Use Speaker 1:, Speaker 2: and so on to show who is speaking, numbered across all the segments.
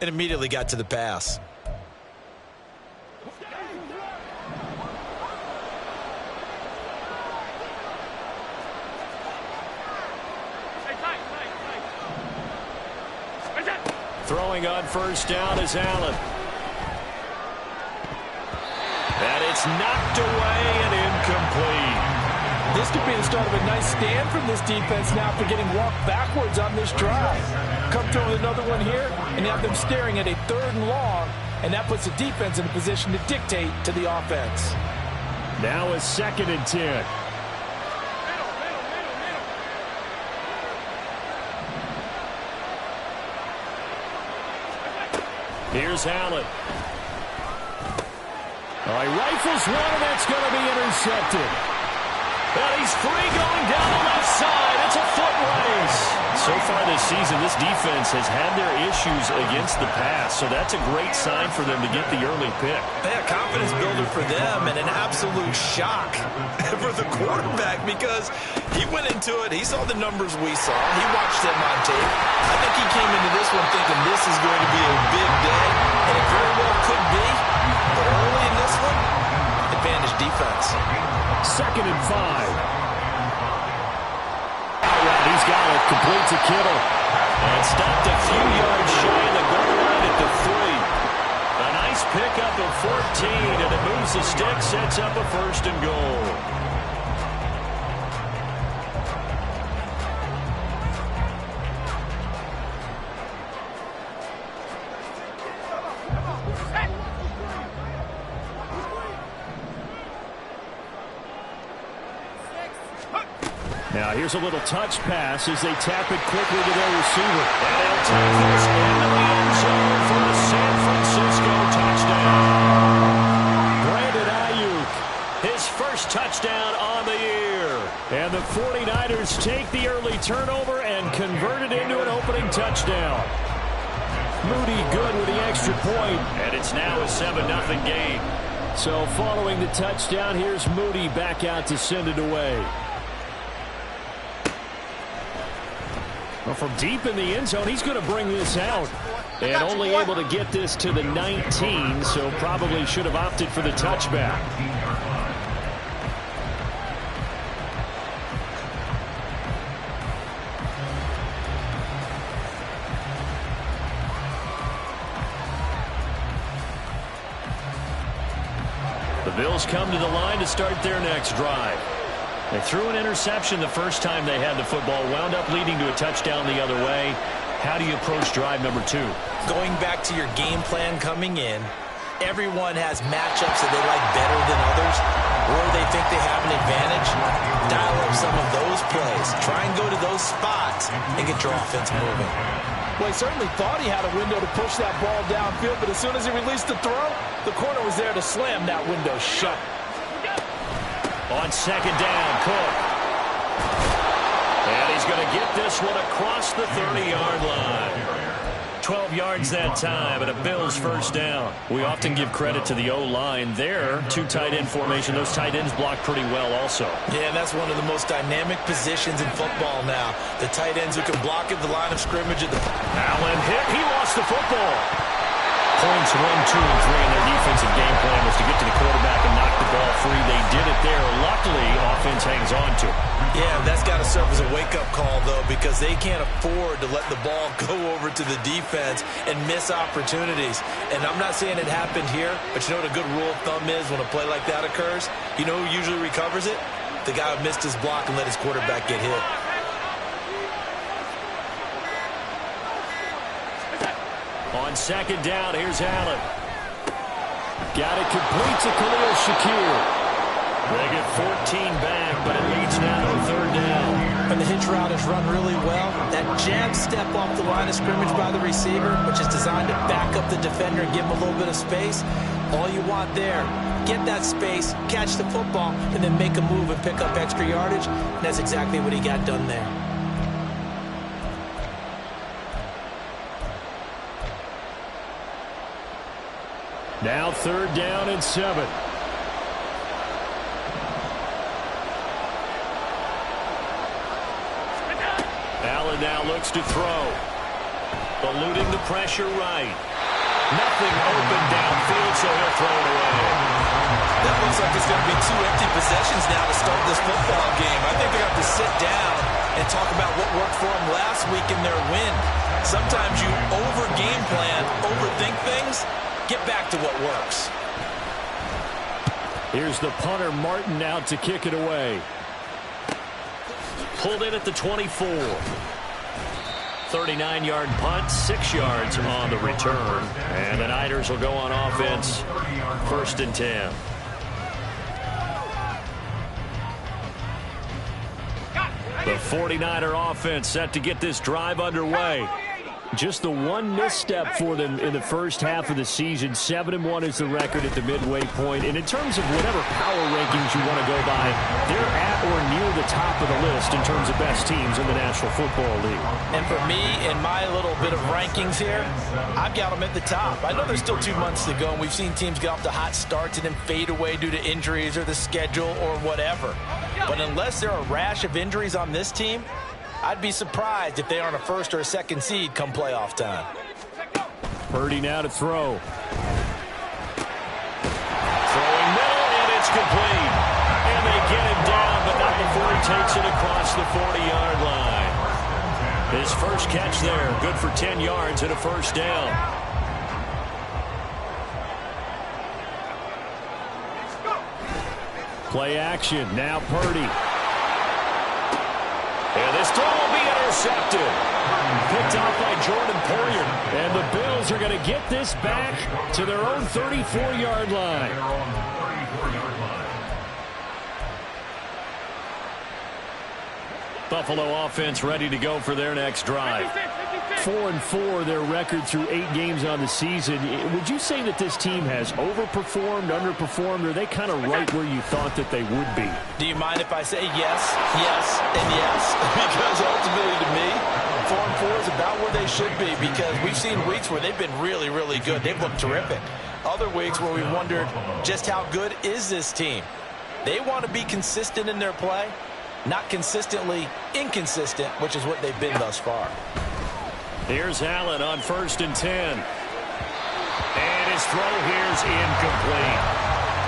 Speaker 1: and immediately got to the pass.
Speaker 2: Throwing on first down is Allen. And it's knocked away and incomplete.
Speaker 3: This could be the start of a nice stand from this defense now for getting walked backwards on this drive. Come through with another one here, and you have them staring at a 3rd and long, and that puts the defense in a position to dictate to the offense.
Speaker 2: Now a 2nd and 10. Here's Allen. He rifles one, and that's going to be intercepted. And he's free going down the left side. It's a foot race. So far this season, this defense has had their issues against the pass, so that's a great sign for them to get the early pick.
Speaker 1: Yeah, confidence builder for them and an absolute shock for the quarterback because he went into it. He saw the numbers we saw. He watched them on tape. I think he came into this one thinking this is going to be a big day, and it very well could be. But early in this one, advantage defense.
Speaker 2: 2nd and 5. He's got it. Complete to Kittle. And stopped a few yards shy of the goal line at the 3. A nice pickup of 14, and it moves the stick, sets up a 1st and goal. Now here's a little touch pass as they tap it quickly to their receiver. And they'll take this into the end zone for the San Francisco touchdown. Brandon Ayuk, his first touchdown on the year. And the 49ers take the early turnover and convert it into an opening touchdown. Moody good with the extra point. And it's now a 7-0 game. So following the touchdown, here's Moody back out to send it away. Well, from deep in the end zone, he's going to bring this out. And only able to get this to the 19, so probably should have opted for the touchback. The Bills come to the line to start their next drive. They threw an interception the first time they had the football, wound up leading to a touchdown the other way. How do you approach drive number 2?
Speaker 1: Going back to your game plan coming in, everyone has matchups that they like better than others, or they think they have an advantage. Dial up some of those plays. Try and go to those spots and get your offense moving.
Speaker 3: Well, he certainly thought he had a window to push that ball downfield, but as soon as he released the throw, the corner was there to slam that window shut.
Speaker 2: On 2nd down, Cook. And he's going to get this one across the 30-yard line. 12 yards that time, and a Bills first down. We often give credit to the O-line there. 2 tight end formation. Those tight ends block pretty well also.
Speaker 1: Yeah, and that's one of the most dynamic positions in football now. The tight ends who can block at the line of scrimmage.
Speaker 2: Allen hit. He lost the football. Points 1, 2, and 3 in their defensive game plan was to get to the quarterback and knock the ball free. They did it there. Luckily, offense hangs on to it.
Speaker 1: Yeah, that's got to serve as a wake-up call, though, because they can't afford to let the ball go over to the defense and miss opportunities. And I'm not saying it happened here, but you know what a good rule of thumb is when a play like that occurs? You know who usually recovers it? The guy who missed his block and let his quarterback get hit.
Speaker 2: On 2nd down, here's Allen. Got it complete to Khalil Shakir. They get 14 back, but it leads now to a 3rd down.
Speaker 1: And the hitch route is run really well. That jab step off the line of scrimmage by the receiver, which is designed to back up the defender and give him a little bit of space. All you want there, get that space, catch the football, and then make a move and pick up extra yardage. And that's exactly what he got done there.
Speaker 2: Now 3rd down and 7. Allen now looks to throw. Eluding the pressure right. throw it away.
Speaker 1: That looks like it's going to be 2 empty possessions now to start this football game. I think they're going to have to sit down and talk about what worked for them last week in their win. Sometimes you over-game plan, overthink things. Get back to what works.
Speaker 2: Here's the punter, Martin, out to kick it away. Pulled in at the 24. 39-yard punt, 6 yards on the return. And the Niners will go on offense, 1st and 10. The 49er offense set to get this drive underway. Just the one misstep for them in the first half of the season. 7-1 is the record at the midway point. And in terms of whatever power rankings you want to go by, they're at or near the top of the list in terms of best teams in the National Football League.
Speaker 3: And for me, in my little bit of rankings here, I've got them at the top. I know there's still 2 months to go, and we've seen teams get off to hot starts and then fade away due to injuries or the schedule or whatever. But unless there are a rash of injuries on this team, I'd be surprised if they aren't a 1st or a 2nd seed come playoff time.
Speaker 2: Purdy now to throw. Throwing middle, and it's complete. And they get him down, but not before he takes it across the 40-yard line. His first catch there, good for 10 yards and a 1st down. Play action, now Purdy. And this throw will be intercepted. Picked off by Jordan Poyer. And the Bills are going to get this back to their own 34-yard line. Buffalo offense ready to go for their next drive. 4-4 their record through 8 games on the season. Would you say that this team has overperformed, underperformed, or are they kind of right where you thought that they would be?
Speaker 3: Do you mind if I say yes, yes, and yes? Because ultimately to me, 4-4 is about where they should be, because we've seen weeks where they've been really, really good. They've looked terrific. Other weeks where we wondered just how good is this team. They want to be consistent in their play, not consistently inconsistent, which is what they've been thus far.
Speaker 2: Here's Allen on 1st and 10. And his throw here's incomplete.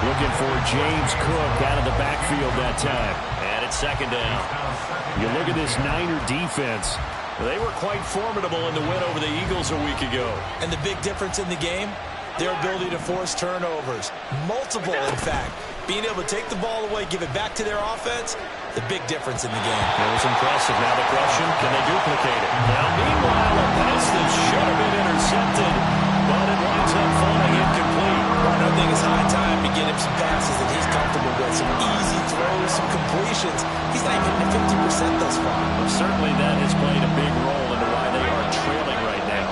Speaker 2: Looking for James Cook out of the backfield that time. And it's 2nd down. You look at this Niner defense. They were quite formidable in the win over the Eagles a week ago.
Speaker 3: And the big difference in the game, their ability to force turnovers. Multiple, in fact. Being able to take the ball away, give it back to their offense, the big difference in the game.
Speaker 2: It was impressive. Now the question, can they duplicate it? Now, meanwhile, a pass that should have been intercepted, but it winds up falling incomplete.
Speaker 3: I think it's high time to get him some passes that he's comfortable with, some easy throws, some completions. He's not even at 50% thus far.
Speaker 2: Well, certainly that has played a big role into why they are trailing right now.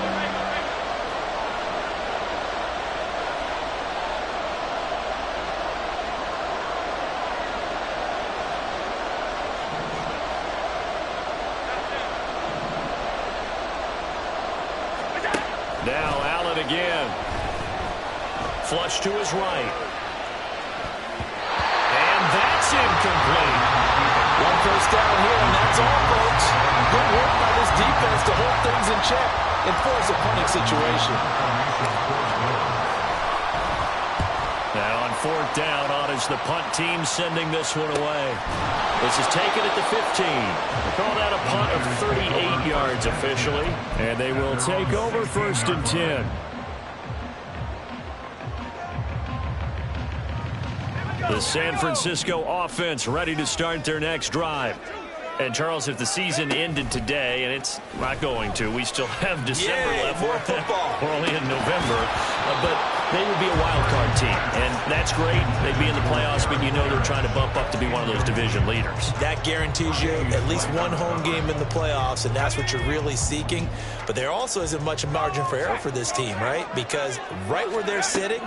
Speaker 2: Now Allen again. Flush to his right. And that's incomplete.
Speaker 3: 1 first down here, and that's all, folks. Good work by this defense to hold things in check and force a punting situation.
Speaker 2: Now on 4th down, on is the punt team sending this one away. This is taken at the 15. They call that a punt of 38 yards officially. And they will take over 1st and 10. The San Francisco offense ready to start their next drive. And, Charles, if the season ended today, and it's not going to, we still have December left.
Speaker 3: More football.
Speaker 2: We're only in November. But they would be a wild card team. And that's great. They'd be in the playoffs, but you know they're trying to bump up to be one of those division leaders.
Speaker 3: That guarantees you at least one home game in the playoffs, and that's what you're really seeking. But there also isn't much margin for error for this team, right? Because right where they're sitting,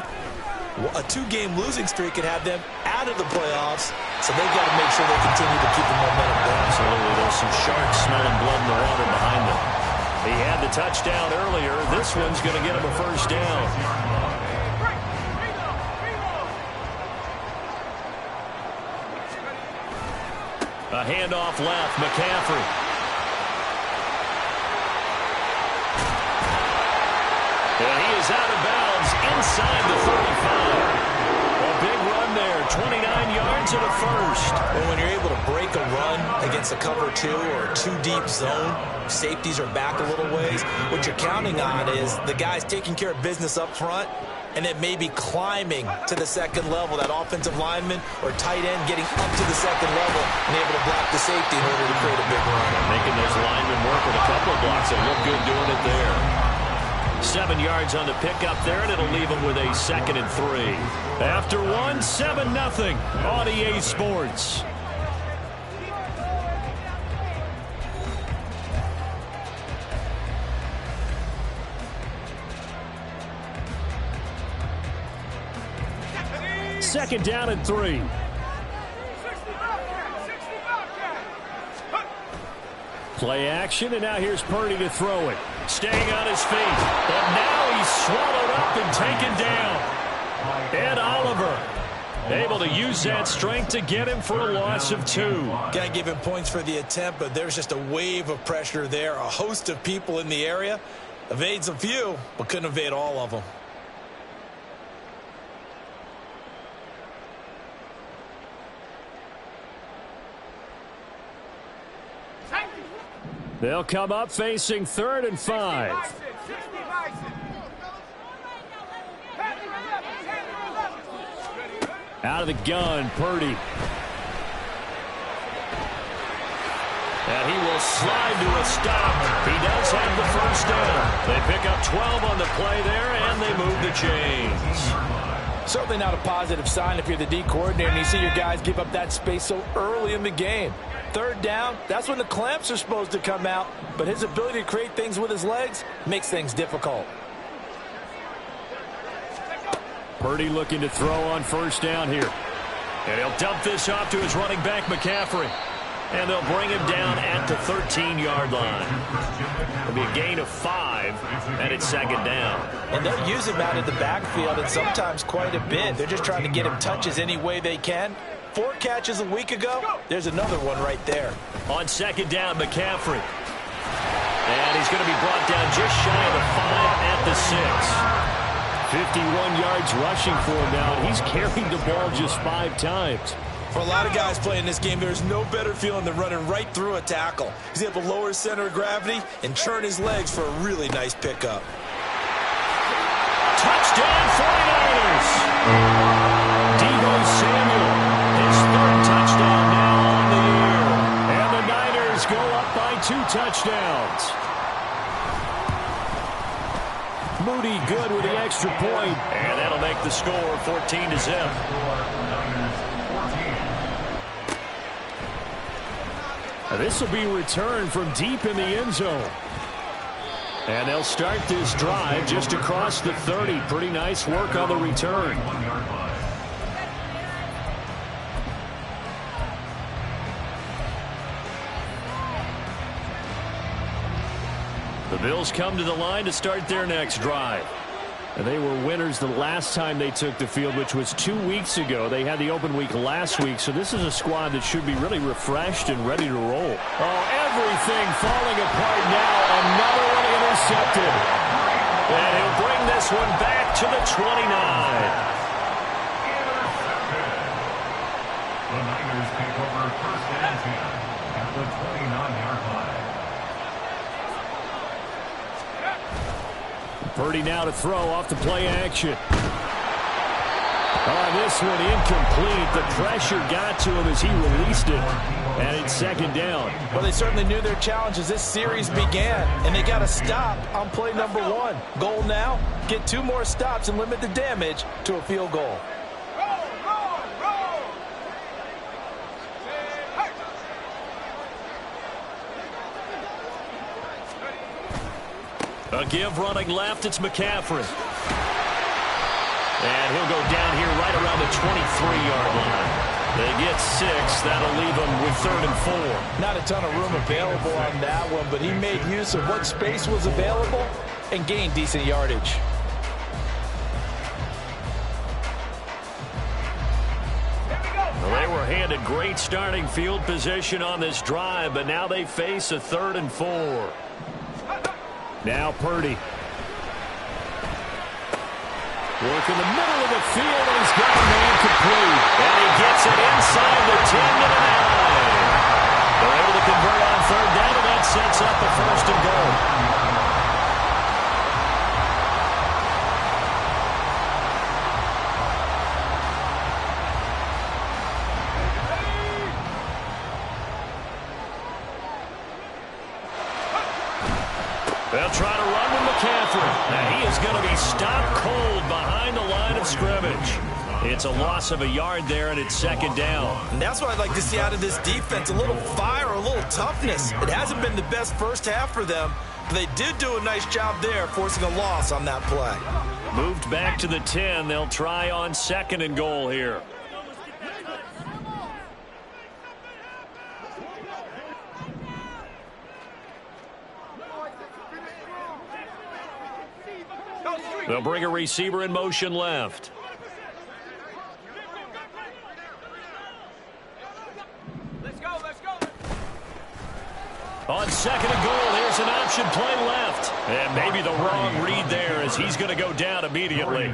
Speaker 3: a 2-game losing streak could have them out of the playoffs, so they've got to make sure they continue to keep the momentum going.
Speaker 2: Absolutely. There's some sharks smelling blood in the water behind them. He had the touchdown earlier. This one's going to get him a 1st down. A handoff left, McCaffrey. And he is out of bounds inside the 35. 29 yards and a first.
Speaker 1: Well, when you're able to break a run against a cover 2 or a 2-deep zone, safeties are back a little ways. What you're counting on is the guys taking care of business up front and then maybe climbing to the second level, that offensive lineman or tight end getting up to the second level and able to block the safety in order to create a big run.
Speaker 2: Making those linemen work with a couple of blocks and look good doing it there. 7 yards on the pickup there, and it'll leave them with a 2nd and 3. After one, 7-0 on EA Sports. Second down and 3. Play action, and now here's Purdy to throw it. Staying on his feet, but now he's swallowed up and taken down. Ed Oliver able to use that strength to get him for a loss of 2.
Speaker 1: Can't give him points for the attempt, but there's just a wave of pressure there. A host of people in the area. Evades a few, but couldn't evade all of them.
Speaker 2: They'll come up facing 3rd and 5. Out of the gun, Purdy. And he will slide to a stop. He does have the first down. They pick up 12 on the play there, and they move the chains.
Speaker 3: Certainly not a positive sign if you're the D coordinator and you see your guys give up that space so early in the game. 3rd down, that's when the clamps are supposed to come out, but his ability to create things with his legs makes things difficult.
Speaker 2: Purdy looking to throw on 1st down here. And he'll dump this off to his running back, McCaffrey. And they'll bring him down at the 13-yard line. It'll be a gain of 5, and it's 2nd down.
Speaker 1: And they'll use him out of the backfield, and sometimes quite a bit. They're just trying to get him touches any way they can. 4 catches a week ago, there's another one right there.
Speaker 2: On 2nd down, McCaffrey. And he's going to be brought down just shy of the 5 at the 6. 51 yards rushing for him now, and he's carried the ball just 5 times.
Speaker 1: For a lot of guys playing this game, there's no better feeling than running right through a tackle. He's able to lower his center of gravity and churn his legs for a really nice pickup.
Speaker 2: Touchdown 49ers! Deebo Samuel, his 3rd touchdown now on the year. And the Niners go up by 2 touchdowns. Moody good with the extra point. And that'll make the score 14-0. This will be returned from deep in the end zone. And they'll start this drive just across the 30. Pretty nice work on the return. The Bills come to the line to start their next drive. And they were winners the last time they took the field, which was 2 weeks ago. They had the open week last week, so this is a squad that should be really refreshed and ready to roll. Oh, everything falling apart now. Another one intercepted. And he'll bring this one back to the 29.
Speaker 4: The Niners take over 1st and 10 at the 29-yard line.
Speaker 2: Purdy now to throw off the play action. On this one, incomplete. The pressure got to him as he released it. And it's 2nd down.
Speaker 3: Well, they certainly knew their challenge as this series began, and they got to stop on play number 1. Goal now, get 2 more stops and limit the damage to a field goal.
Speaker 2: A give running left, it's McCaffrey. And he'll go down here right around the 23-yard line. They get 6. That'll leave them with 3rd and 4.
Speaker 3: Not a ton of room available on that one, but he made use of what space was available and gained decent yardage.
Speaker 2: Well, they were handed great starting field position on this drive, but now they face a 3rd and 4. Now Purdy. Working the middle of the field, and he's got a man complete. And he gets it inside the 10 to the 9. They're able to convert on third down, and that sets up a first and goal. They'll try to run with McCaffrey. Now he is going to be stopped cold behind the line of scrimmage. It's a loss of a yard there, and it's second down.
Speaker 1: And that's what I'd like to see out of this defense, a little fire, a little toughness. It hasn't been the best first half for them, but they did do a nice job there, forcing a loss on that play.
Speaker 2: Moved back to the 10. They'll try on second and goal here. They'll bring a receiver in motion left.
Speaker 3: Let's go.
Speaker 2: On second and goal, there's an option play left. And maybe the wrong read there as he's going to go down immediately.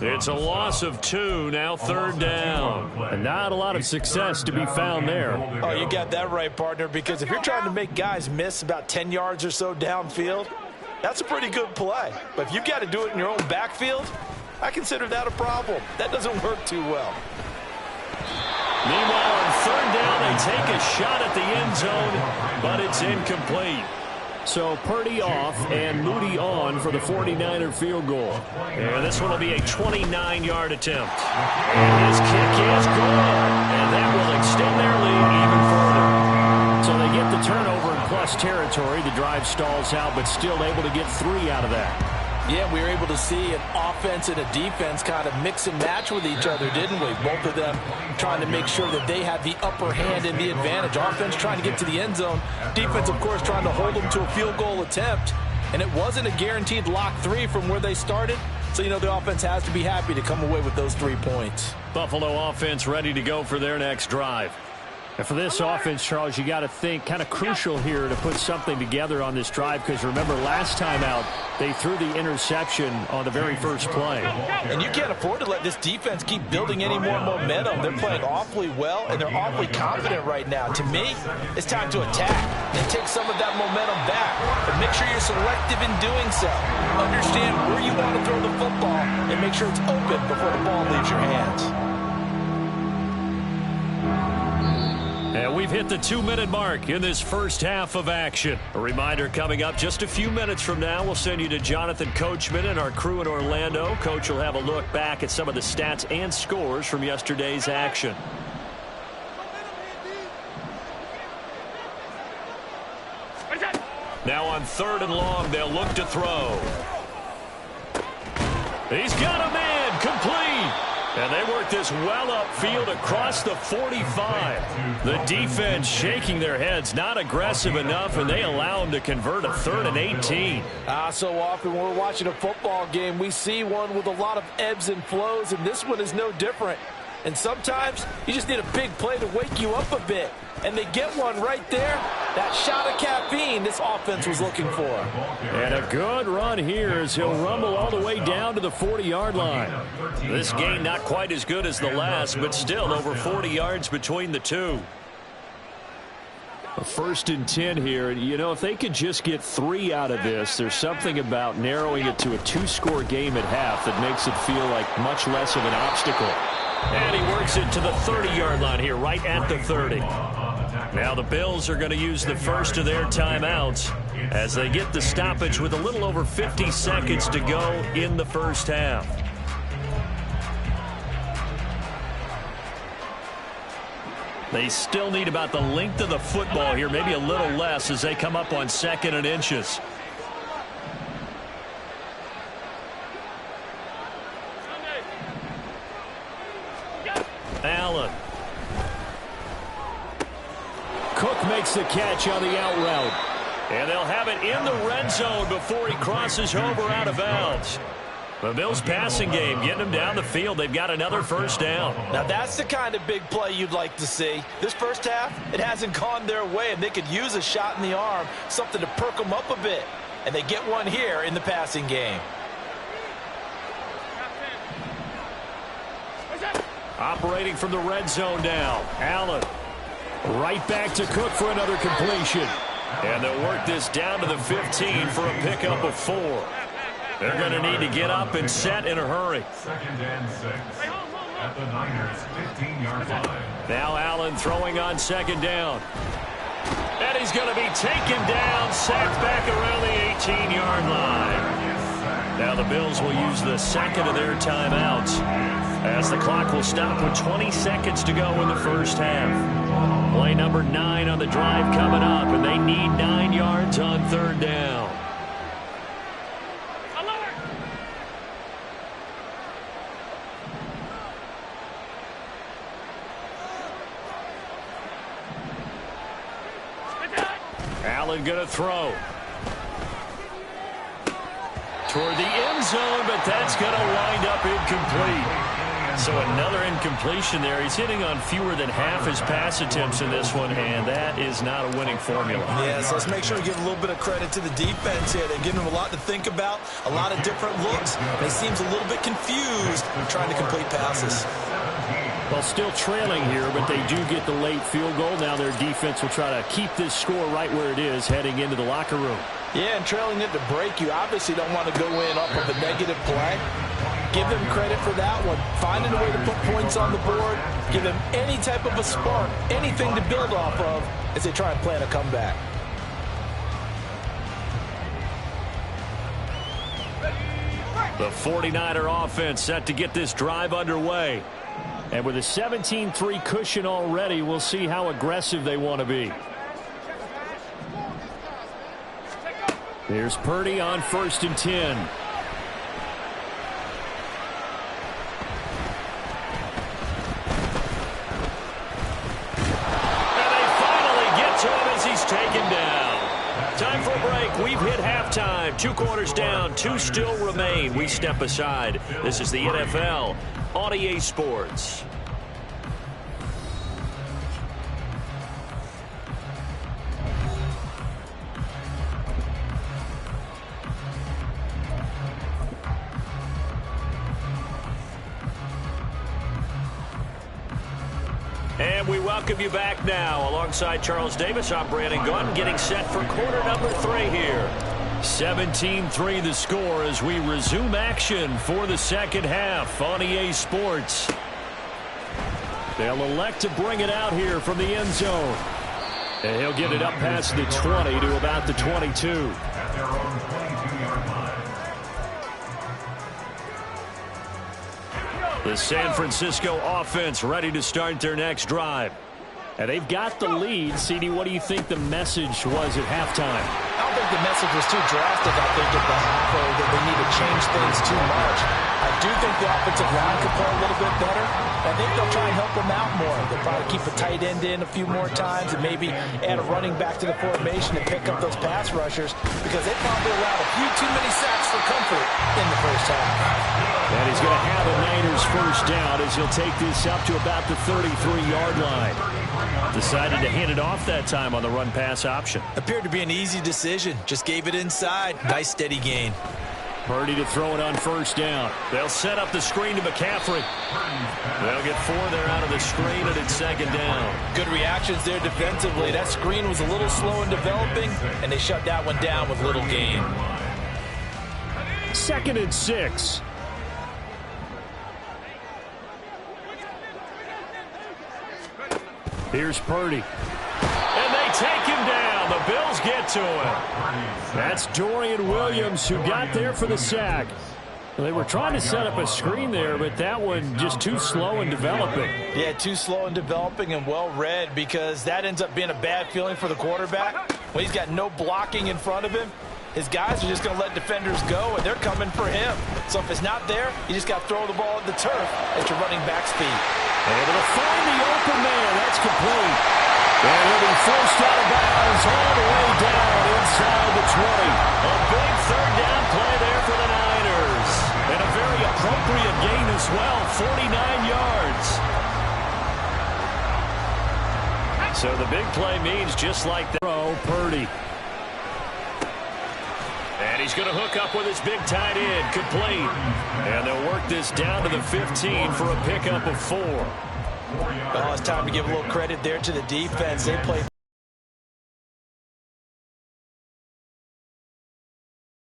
Speaker 2: It's a loss of 2, now third down. And not a lot of success to be found there.
Speaker 3: Oh, you got that right, partner, because if you're trying to make guys miss about 10 yards or so downfield, that's a pretty good play. But if you've got to do it in your own backfield, I consider that a problem. That doesn't work too well.
Speaker 2: Meanwhile, on third down, they take a shot at the end zone, but it's incomplete. So Purdy off and Moody on for the 49er field goal. And this one will be a 29-yard attempt. And his kick is good. And that will extend their lead even further. So they get the turnover in plus territory. The drive stalls out, but still able to get 3 out of that.
Speaker 3: Yeah, we were able to see an offense and a defense kind of mix and match with each other, didn't we? Both of them trying to make sure that they had the upper hand and the advantage. Offense trying to get to the end zone. Defense, of course, trying to hold them to a field goal attempt. And it wasn't a guaranteed lock 3 from where they started. So, you know, the offense has to be happy to come away with those 3 points.
Speaker 2: Buffalo offense ready to go for their next drive. And for this offense, Charles, you got to think kind of crucial here to put something together on this drive, because remember last time out they threw the interception on the very first play.
Speaker 3: And you can't afford to let this defense keep building any more momentum. They're playing awfully well, and they're awfully confident right now. To me, it's time to attack and take some of that momentum back. But make sure you're selective in doing so. Understand where you want to throw the football and make sure it's open before the ball leaves your hands.
Speaker 2: And we've hit the 2-minute mark in this first half of action. A reminder coming up just a few minutes from now, we'll send you to Jonathan Coachman and our crew in Orlando. Coach will have a look back at some of the stats and scores from yesterday's action. Now on third and long, they'll look to throw. He's got a man, complete. And they work this well upfield across the 45. The defense shaking their heads, not aggressive enough, and they allow them to convert a 3rd and 18.
Speaker 3: So often when we're watching a football game, we see one with a lot of ebbs and flows, and this one is no different. And sometimes you just need a big play to wake you up a bit. And they get one right there. That shot of caffeine this offense was looking for.
Speaker 2: And a good run here as he'll rumble all the way down to the 40-yard line. This game not quite as good as the last, but still over 40 yards between the two. A 1st and 10 here. You know, if they could just get 3 out of this, there's something about narrowing it to a 2-score game at half that makes it feel like much less of an obstacle. And he works it to the 30-yard line here, right at the 30. Now the Bills are going to use the first of their timeouts as they get the stoppage with a little over 50 seconds to go in the first half. They still need about the length of the football here, maybe a little less as they come up on 2nd and inches. Allen. Cook makes the catch on the out route. And they'll have it in the red zone before he crosses over out of bounds. The Bills passing game getting them down the field. They've got another first down.
Speaker 3: Now that's the kind of big play you'd like to see. This first half, it hasn't gone their way, and they could use a shot in the arm, something to perk them up a bit. And they get one here in the passing game.
Speaker 2: Operating from the red zone now. Allen right back to Cook for another completion. And they'll work this down to the 15 for a pickup of 4. They're going to need to get up and set in a hurry.
Speaker 4: 2nd and 6 at the Niners' 15-yard line.
Speaker 2: Now Allen throwing on 2nd down. And he's going to be taken down, sacked back around the 18-yard line. Now the Bills will use the second of their timeouts as the clock will stop with 20 seconds to go in the first half. Play number 9 on the drive coming up, and they need 9 yards on 3rd down. Allen going to throw toward the end zone, but that's going to wind up incomplete. So another incompletion there. He's hitting on fewer than half his pass attempts in this one, and that is not a winning formula.
Speaker 1: Yeah, so let's make sure we give a little bit of credit to the defense here. They've given him a lot to think about, a lot of different looks. He seems a little bit confused trying to complete passes.
Speaker 2: Well, still trailing here, but they do get the late field goal. Now their defense will try to keep this score right where it is heading into the locker room.
Speaker 3: Yeah, and trailing it to break, you obviously don't want to go in off of a negative play. Give them credit for that one. Finding a way to put points on the board, give them any type of a spark, anything to build off of as they try and plan a comeback.
Speaker 2: The 49er offense set to get this drive underway. And with a 17-3 cushion already, we'll see how aggressive they want to be. Here's Purdy on 1st and 10. And they finally get to him as he's taken down. Time for a break. We've hit halftime. 2 quarters down. 2 still remain. We step aside. This is the NFL on EA Sports. And we welcome you back now. Alongside Charles Davis, I'm Brandon Gunn, getting set for quarter number 3 here. 17-3 the score as we resume action for the second half on EA Sports. They'll elect to bring it out here from the end zone. And he'll get it up past the 20 to about the 22.
Speaker 4: At their own 22-yard line.
Speaker 2: The San Francisco offense ready to start their next drive. And they've got the lead. CD, what do you think the message was at halftime?
Speaker 3: I don't think the message was too drastic. I think at the half that they need to change things too much. I do think the offensive line could play a little bit better. I think they'll try and help them out more. They'll probably keep a tight end in a few more times and maybe add a running back to the formation and pick up those pass rushers because they probably allowed a few too many sacks for comfort in the first half.
Speaker 2: And he's going to have a Niners first down as he'll take this up to about the 33-yard line. Decided to hand it off that time on the run-pass option.
Speaker 1: Appeared to be an easy decision. Just gave it inside. Nice steady gain.
Speaker 2: Purdy to throw it on first down. They'll set up the screen to McCaffrey. They'll get 4 there out of the screen, and it's 2nd down.
Speaker 3: Good reactions there defensively. That screen was a little slow in developing, and they shut that one down with little gain.
Speaker 2: 2nd and 6. Here's Purdy. And they take him down. The Bills get to him. That's Dorian Williams who got there for the sack. They were trying to set up a screen there, but that one just too slow in developing.
Speaker 3: Yeah, too slow in developing and well read because that ends up being a bad feeling for the quarterback. When he's got no blocking in front of him, his guys are just going to let defenders go, and they're coming for him. So if it's not there, you just got to throw the ball at the turf at your running back speed.
Speaker 2: Able to find the open man. That's complete. And he'll be forced out of bounds all the way down inside the 20. A big 3rd down play there for the Niners. And a very appropriate gain as well, 49 yards. So the big play means just like that. Purdy. And he's going to hook up with his big tight end, complete. And they'll work knock this down to the 15 for a pickup of 4.
Speaker 3: Oh, it's time to give a little credit there to the defense. They played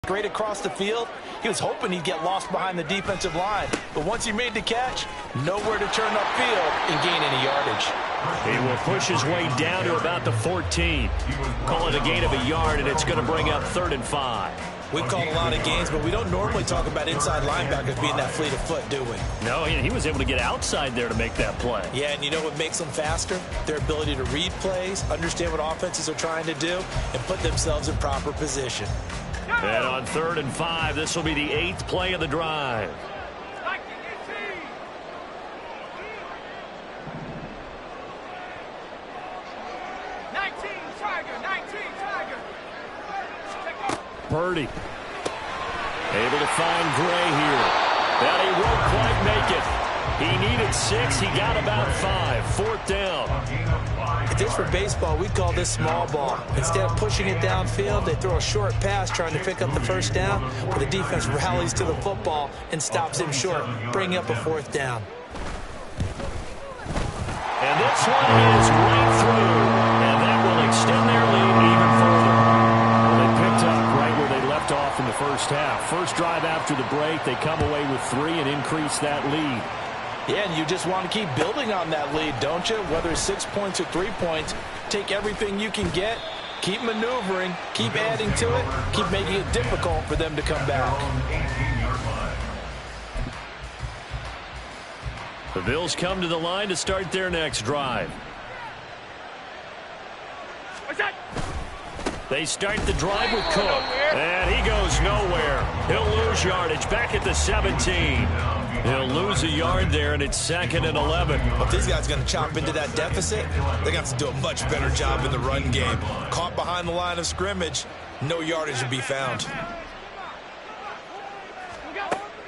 Speaker 3: great across the field. He was hoping he'd get lost behind the defensive line. But once he made the catch, nowhere to turn upfield and gain any yardage.
Speaker 2: He will push his way down to about the 14. Call it a gain of a yard, and it's going to bring up 3rd and 5.
Speaker 1: We've called a lot of games, but we don't normally talk about inside linebackers being that fleet of foot, do we?
Speaker 2: No, he was able to get outside there to make that play.
Speaker 1: Yeah, and you know what makes them faster? Their ability to read plays, understand what offenses are trying to do, and put themselves in proper position.
Speaker 2: And on 3rd and 5, this will be the 8th play of the drive. Purdy able to find Gray here. But he won't quite make it. He needed 6. He got about 5. 4th down.
Speaker 3: If this were baseball, we'd call this small ball. Instead of pushing it downfield, they throw a short pass trying to pick up the 1st down, but the defense rallies to the football and stops him short, bringing up a 4th down.
Speaker 2: And this one is right through. And that will extend their lead even further. Well, they picked up right where they left off in the first half. First drive after the break, they come away with 3 and increase that lead.
Speaker 3: Yeah, and you just want to keep building on that lead, don't you? Whether it's 6 points or 3 points, take everything you can get, keep maneuvering, keep adding to it, keep making it difficult for them to come back.
Speaker 2: The Bills come to the line to start their next drive. They start the drive with Cook, and he goes nowhere. He'll lose yardage back at the 17. He'll lose a yard there, and it's 2nd and 11.
Speaker 1: If these guys are going to chop into that deficit, they're going to have to do a much better job in the run game. Caught behind the line of scrimmage, no yardage to be found.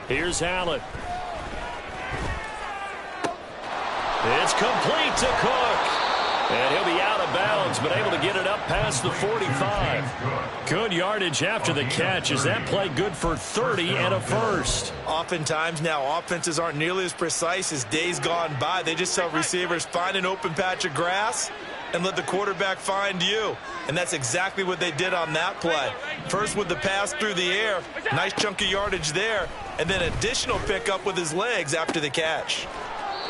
Speaker 2: Here's Allen. It's complete to Cook. And he'll be out of bounds, but able to get it up past the 45. Good yardage after the catch. Is that play good for 30 and a first?
Speaker 1: Oftentimes now, offenses aren't nearly as precise as days gone by. They just tell receivers, find an open patch of grass and let the quarterback find you. And that's exactly what they did on that play. First with the pass through the air, nice chunk of yardage there, and then additional pickup with his legs after the catch.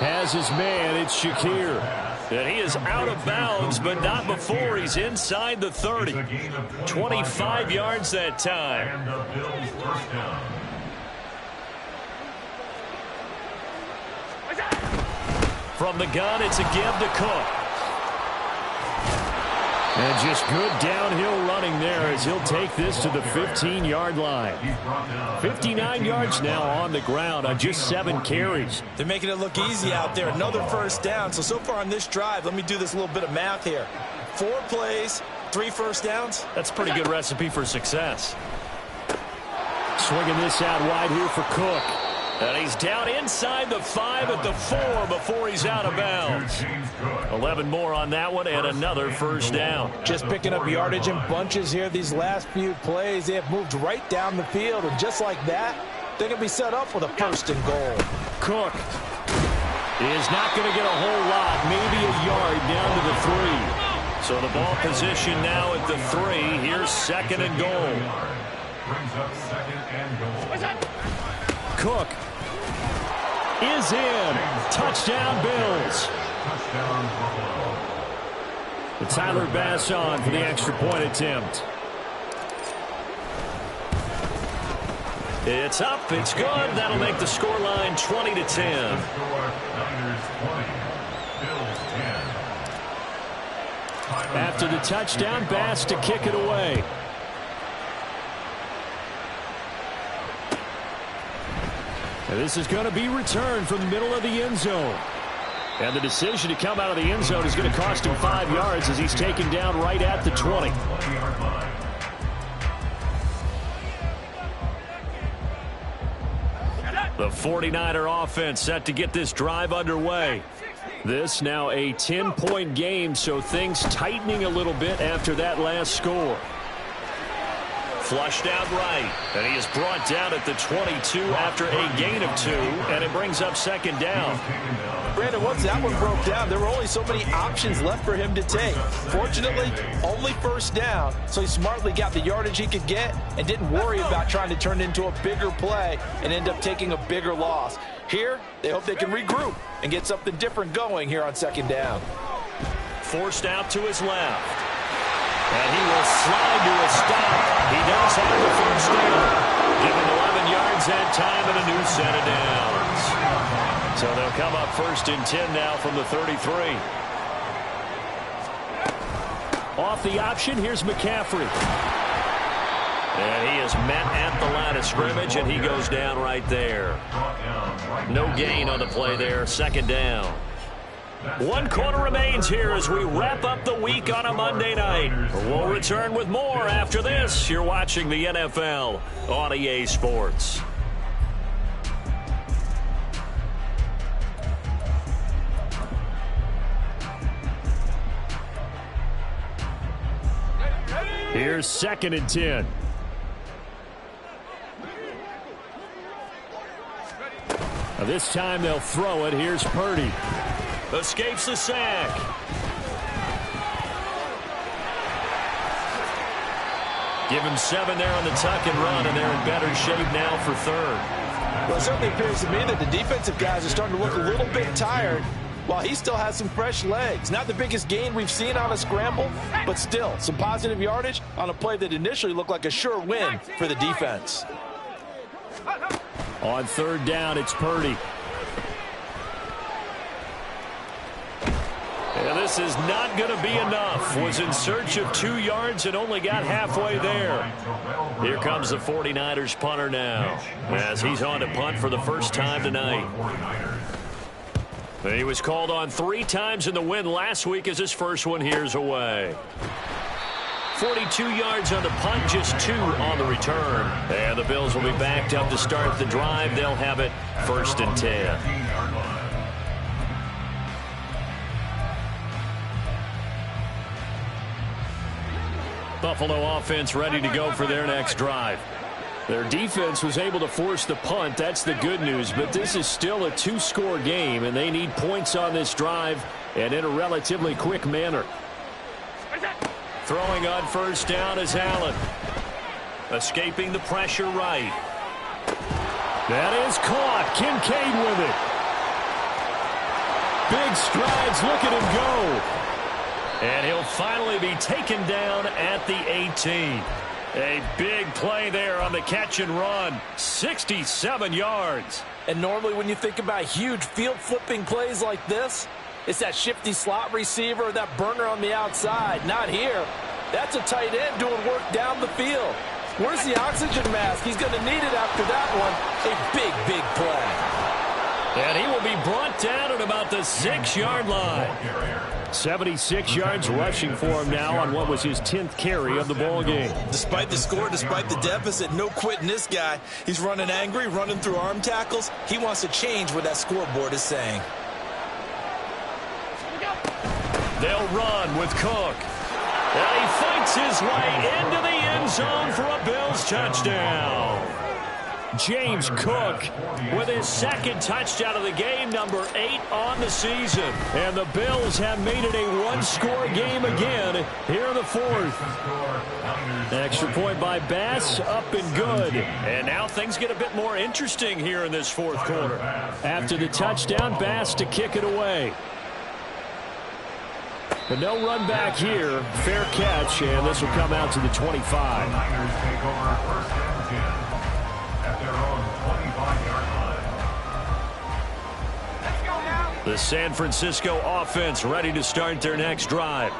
Speaker 2: Has his man, it's Shakir. And he is out of bounds, but not before he's inside the 30. 25 yards that time. From the gun, it's a give to Cook. And just good downhill running there as he'll take this to the 15-yard line. 59 yards now on the ground on just 7 carries.
Speaker 1: They're making it look easy out there. Another 1st down. So far on this drive, let me do this little bit of math here. 4 plays, 3 1st downs.
Speaker 2: That's a pretty good recipe for success. Swinging this out wide here for Cook. And he's down inside the 5 at the 4 before he's out of bounds. 11 more on that one and another 1st down.
Speaker 3: Just picking up yardage in bunches here these last few plays. They have moved right down the field, and just like that, they're going to be set up with a 1st and goal.
Speaker 2: Cook is not going to get a whole lot, maybe a yard down to the 3. So the ball position now at the 3. Here's 2nd and goal.
Speaker 4: Brings up 2nd and goal.
Speaker 2: Cook is in. Touchdown, Bills.
Speaker 4: Touchdown, Buffalo.
Speaker 2: And Tyler Bass on for the extra point attempt. It's up. It's good. That'll make the scoreline 20-10.
Speaker 4: Niners 20, Bills 10.
Speaker 2: After the touchdown, Bass to kick it away. And this is going to be returned from the middle of the end zone. And the decision to come out of the end zone is going to cost him 5 yards as he's taken down right at the 20. The 49er offense set to get this drive underway. This now a 10-point game, so things tightening a little bit after that last score. Flushed out right. And he is brought down at the 22 after a gain of 2. And it brings up second down.
Speaker 3: Brandon, once that one broke down, there were only so many options left for him to take. Fortunately, only first down, so he smartly got the yardage he could get and didn't worry about trying to turn it into a bigger play and end up taking a bigger loss. Here, they hope they can regroup and get something different going here on second down.
Speaker 2: Forced out to his left. And he will slide to a stop. He does have the first down. Given 11 yards that time and a new set of downs. So they'll come up first and 10 now from the 33. Off the option, here's McCaffrey. And he is met at the line of scrimmage, and he goes down right there. No gain on the play there, second down. 1 quarter remains here as we wrap up the week on a Monday night. We'll return with more after this. You're watching the NFL on EA Sports. Here's second and 10. This time they'll throw it. Here's Purdy. Escapes the sack. Give him 7 there on the tuck and run, and they're in better shape now for third.
Speaker 3: Well, it certainly appears to me that the defensive guys are starting to look a little bit tired while he still has some fresh legs. Not the biggest gain we've seen on a scramble, but still some positive yardage on a play that initially looked like a sure win for the defense.
Speaker 2: On third down, it's Purdy. And this is not going to be enough. Was in search of 2 yards and only got halfway there. Here comes the 49ers punter now, as he's on to punt for the first time tonight. He was called on 3 times in the win last week as his first one here's away. 42 yards on the punt, just 2 on the return. And the Bills will be backed up to start the drive. They'll have it first and 10. Buffalo offense ready to go for their next drive. Their defense was able to force the punt. That's the good news. But this is still a 2-score game, and they need points on this drive and in a relatively quick manner. Throwing on first down is Allen. Escaping the pressure right. That is caught. Kincaid with it. Big strides. Look at him go. And he'll finally be taken down at the 18. A big play there on the catch and run. 67 yards.
Speaker 3: And normally when you think about huge field flipping plays like this, it's that shifty slot receiver or that burner on the outside. Not here. That's a tight end doing work down the field. Where's the oxygen mask? He's going to need it after that one. A big, big play.
Speaker 2: And he will be brought down at about the 6-yard line. 76 yards rushing for him now on what was his 10th carry of the ball game.
Speaker 1: Despite the score, despite the deficit, no quitting this guy. He's running angry, running through arm tackles. He wants to change what that scoreboard is saying.
Speaker 2: They'll run with Cook. And he fights his way into the end zone for a Bills touchdown. James Cook with his 2nd touchdown of the game, number 8 on the season. And the Bills have made it a 1-score game again here in the 4th. Extra point by Bass, up and good. And now things get a bit more interesting here in this 4th quarter. After the touchdown, Bass to kick it away. But no run back here. Fair catch, and this will come out to the 25. The San Francisco offense ready to start their next drive.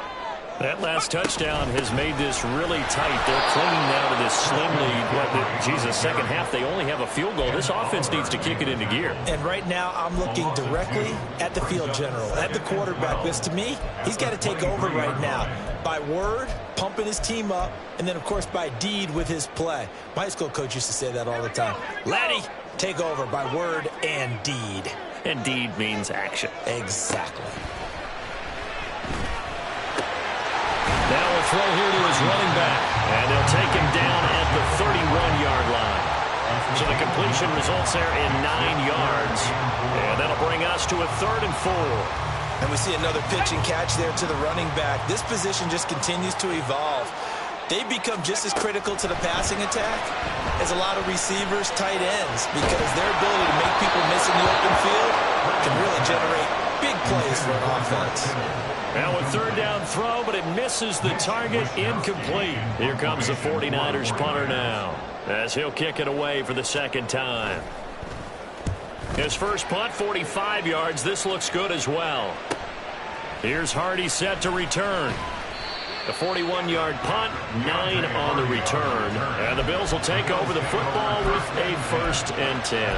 Speaker 2: That last touchdown has made this really tight. They're clinging now to this slim lead. Second half, they only have a field goal. This offense needs to kick it into gear.
Speaker 1: And right now, I'm looking directly at the field general, at the quarterback. Because to me, he's got to take over right now. By word, pumping his team up, and then, of course, by deed with his play. My high school coach used to say that all the time. Laddie, take over by word and deed.
Speaker 2: And deed means action.
Speaker 1: Exactly.
Speaker 2: Now we'll throw here to his running back. And they'll take him down at the 31-yard line. So the completion results there in 9 yards. And that'll bring us to a 3rd and 4.
Speaker 1: And we see another pitch and catch there to the running back. This position just continues to evolve. They become just as critical to the passing attack as a lot of receivers, tight ends, because their ability to make people miss in the open field can really generate big plays for an offense.
Speaker 2: Now a 3rd down throw, but it misses the target, incomplete. Here comes the 49ers punter now, as he'll kick it away for the 2nd time. His first punt, 45 yards. This looks good as well. Here's Hardy set to return. The 41-yard punt, 9 on the return. And the Bills will take over the football with a 1st and 10.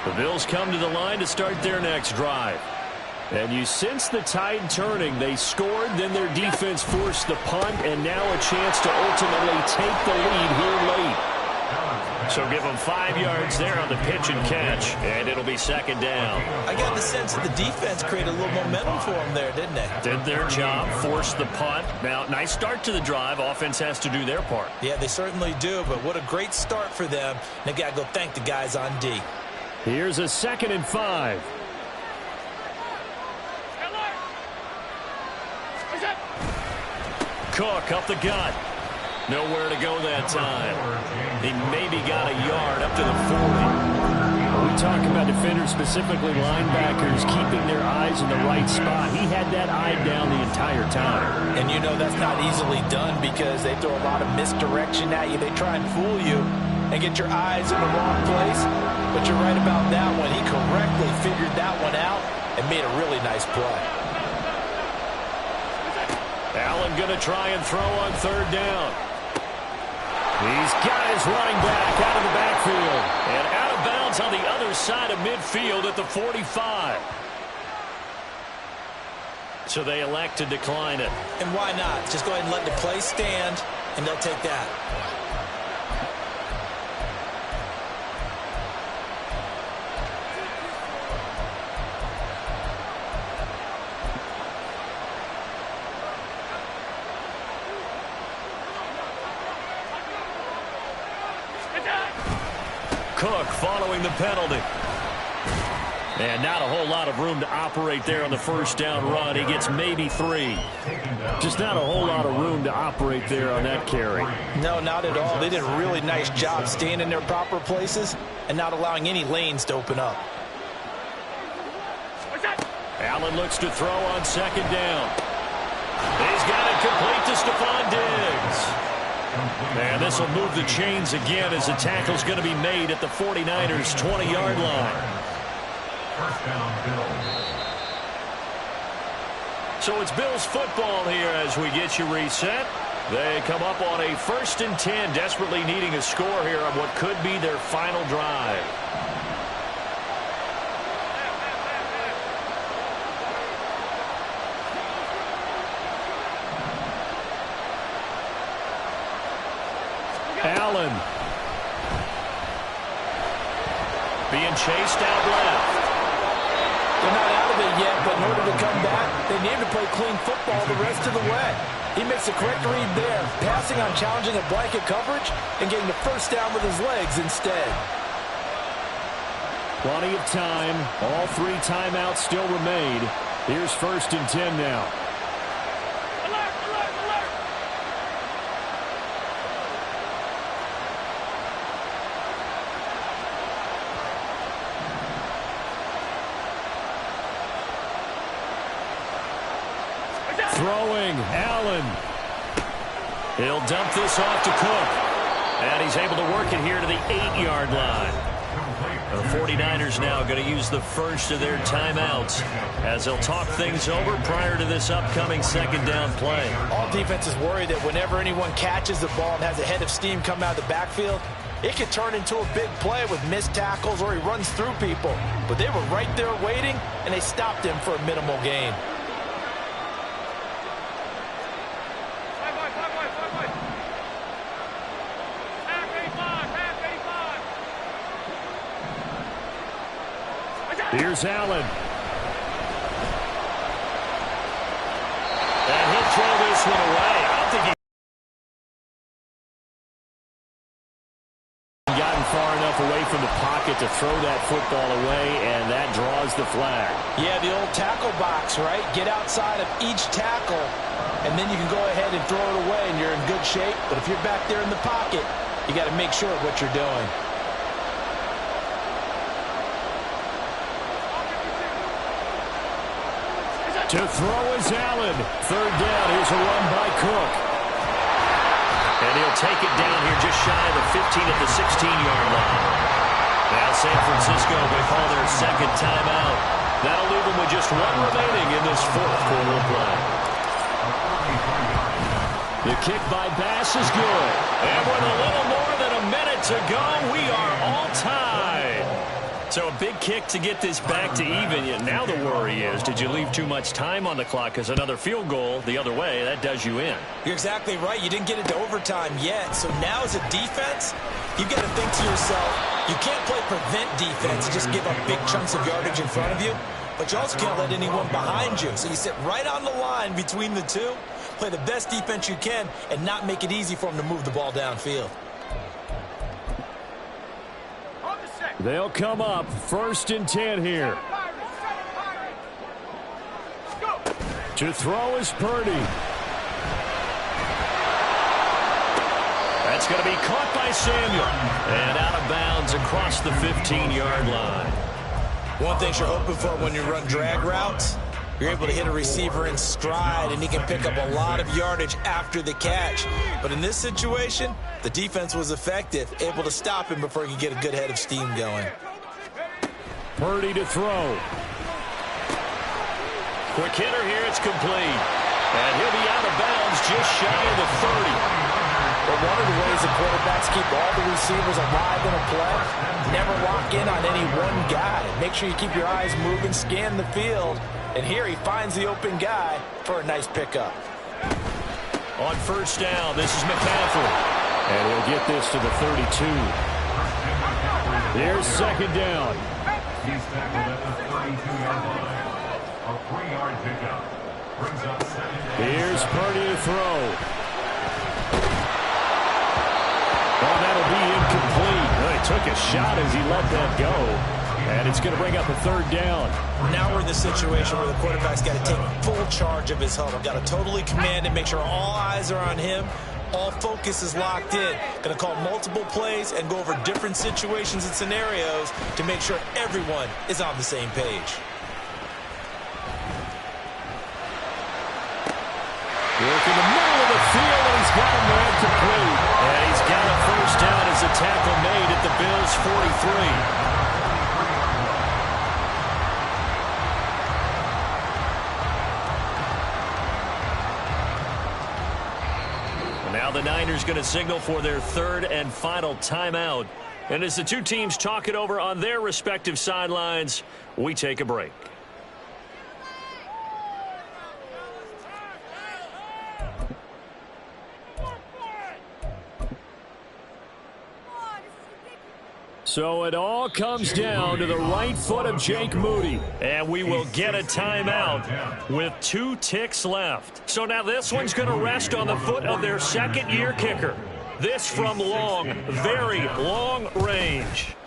Speaker 2: The Bills come to the line to start their next drive. And you sense the tide turning. They scored, then their defense forced the punt, and now a chance to ultimately take the lead here late. So give them 5 yards there on the pitch and catch, and it'll be 2nd down.
Speaker 1: I got the sense that the defense created a little momentum for them there, didn't they?
Speaker 2: Did their job, forced the punt. Now, nice start to the drive. Offense has to do their part.
Speaker 1: Yeah, they certainly do, but what a great start for them. They got to go thank the guys on D.
Speaker 2: Here's a 2nd and 5. Cook up the gut. Nowhere to go that time. He maybe got a yard up to the 40. We talk about defenders, specifically linebackers, keeping their eyes in the right spot. He had that eye down the entire time.
Speaker 3: And you know that's not easily done because they throw a lot of misdirection at you. They try and fool you and get your eyes in the wrong place. But you're right about that one. He correctly figured that one out and made a really nice play.
Speaker 2: Allen going to try and throw on 3rd down. He's got his running back out of the backfield. And out of bounds on the other side of midfield at the 45. So they elect to decline it.
Speaker 1: And why not? Just go ahead and let the play stand, and they'll take that.
Speaker 2: Cook following the penalty. And not a whole lot of room to operate there on the 1st down run. He gets maybe 3. Just not a whole lot of room to operate there on that carry.
Speaker 3: No, not at all. They did a really nice job staying in their proper places and not allowing any lanes to open up.
Speaker 2: Allen looks to throw on 2nd down. He's got it complete to Stephon Diggs. And this will move the chains again as the tackle's going to be made at the 49ers' 20-yard line.
Speaker 4: 1st down, Bills.
Speaker 2: So it's Bills football here as we get you reset. They come up on a 1st and 10, desperately needing a score here on what could be their final drive. Allen being chased out left.
Speaker 3: They're not out of it yet, but in order to come back, they need to play clean football the rest of the way. He makes the correct read there, passing on challenging a blanket coverage and getting the 1st down with his legs instead.
Speaker 2: Plenty of time. All 3 timeouts still remain. Here's 1st and 10 now. Throwing, Allen. He'll dump this off to Cook. And he's able to work it here to the 8-yard line. The 49ers now going to use the first of their timeouts as they'll talk things over prior to this upcoming 2nd down play.
Speaker 3: All defenses worry that whenever anyone catches the ball and has a head of steam come out of the backfield, it could turn into a big play with missed tackles or he runs through people. But they were right there waiting, and they stopped him for a minimal gain.
Speaker 2: Here's Allen. And he'll throw this one away. I don't think he gotten far enough away from the pocket to throw that football away, and that draws the flag.
Speaker 3: Yeah, the old tackle box, right? Get outside of each tackle, and then you can go ahead and throw it away, and you're in good shape. But if you're back there in the pocket, you got to make sure of what you're doing.
Speaker 2: To throw is Allen. Third down. Here's a run by Cook. And he'll take it down here just shy of the 15 at the 16-yard line. Now San Francisco will call their second timeout. That'll leave them with just one remaining in this fourth quarter play. The kick by Bass is good. And with a little more than a minute to go, we are all tied. So a big kick to get this back to even. Now the worry is, did you leave too much time on the clock? Because another field goal the other way, that does you in.
Speaker 1: You're exactly right. You didn't get it to overtime yet. So now as a defense, you've got to think to yourself, you can't play prevent defense and just give up big chunks of yardage in front of you. But you also can't let anyone behind you. So you sit right on the line between the two, play the best defense you can, and not make it easy for them to move the ball downfield.
Speaker 2: They'll come up 1st and 10 here. To throw is Purdy. That's going to be caught by Samuel. And out of bounds across the 15-yard line.
Speaker 1: One thing you're hoping for when you run drag routes, you're able to hit a receiver in stride, and he can pick up a lot of yardage after the catch. But in this situation, the defense was effective, able to stop him before he could get a good head of steam going.
Speaker 2: Purdy to throw. Quick hitter here, it's complete. And he'll be out of bounds just shy of the 30.
Speaker 3: But one of the ways the quarterbacks keep all the receivers alive in a play, never lock in on any one guy. Make sure you keep your eyes moving, scan the field. And here he finds the open guy for a nice pickup.
Speaker 2: On 1st down, this is McCaffrey. And he'll get this to the 32. Here's 2nd down.
Speaker 4: He's tackled at the 32-yard line. A 3-yard pickup. Brings up 2nd.
Speaker 2: Here's Purdy to throw. Oh, that'll be incomplete. Well, he took a shot as he let that go. And it's going to bring up a 3rd down.
Speaker 1: Now we're in the situation where the quarterback's got to take full charge of his huddle. Got to totally command and make sure all eyes are on him. All focus is locked in. Going to call multiple plays and go over different situations and scenarios to make sure everyone is on the same page.
Speaker 2: Work in the middle of the field, and he's got him there complete. And he's got a 1st down as a tackle made at the Bills' 43. Now the Niners going to signal for their 3rd and final timeout. And as the two teams talk it over on their respective sidelines, we take a break. So it all comes down to the right foot of Jake Moody. And we will get a timeout with 2 ticks left. So now this one's going to rest on the foot of their 2nd-year kicker. This from long, very long range.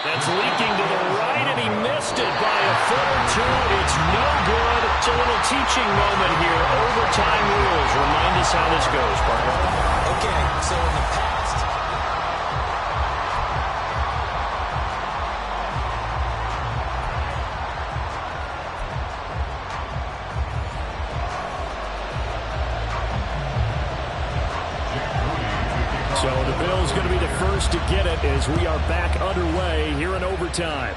Speaker 2: That's leaking to the right, and he missed it by a foot or 2. It's no good. It's a little teaching moment here. Overtime rules. Remind us how this goes, partner.
Speaker 1: Okay, so in the past,
Speaker 2: so the Bills going to be the first to get it as we are back underway here in overtime.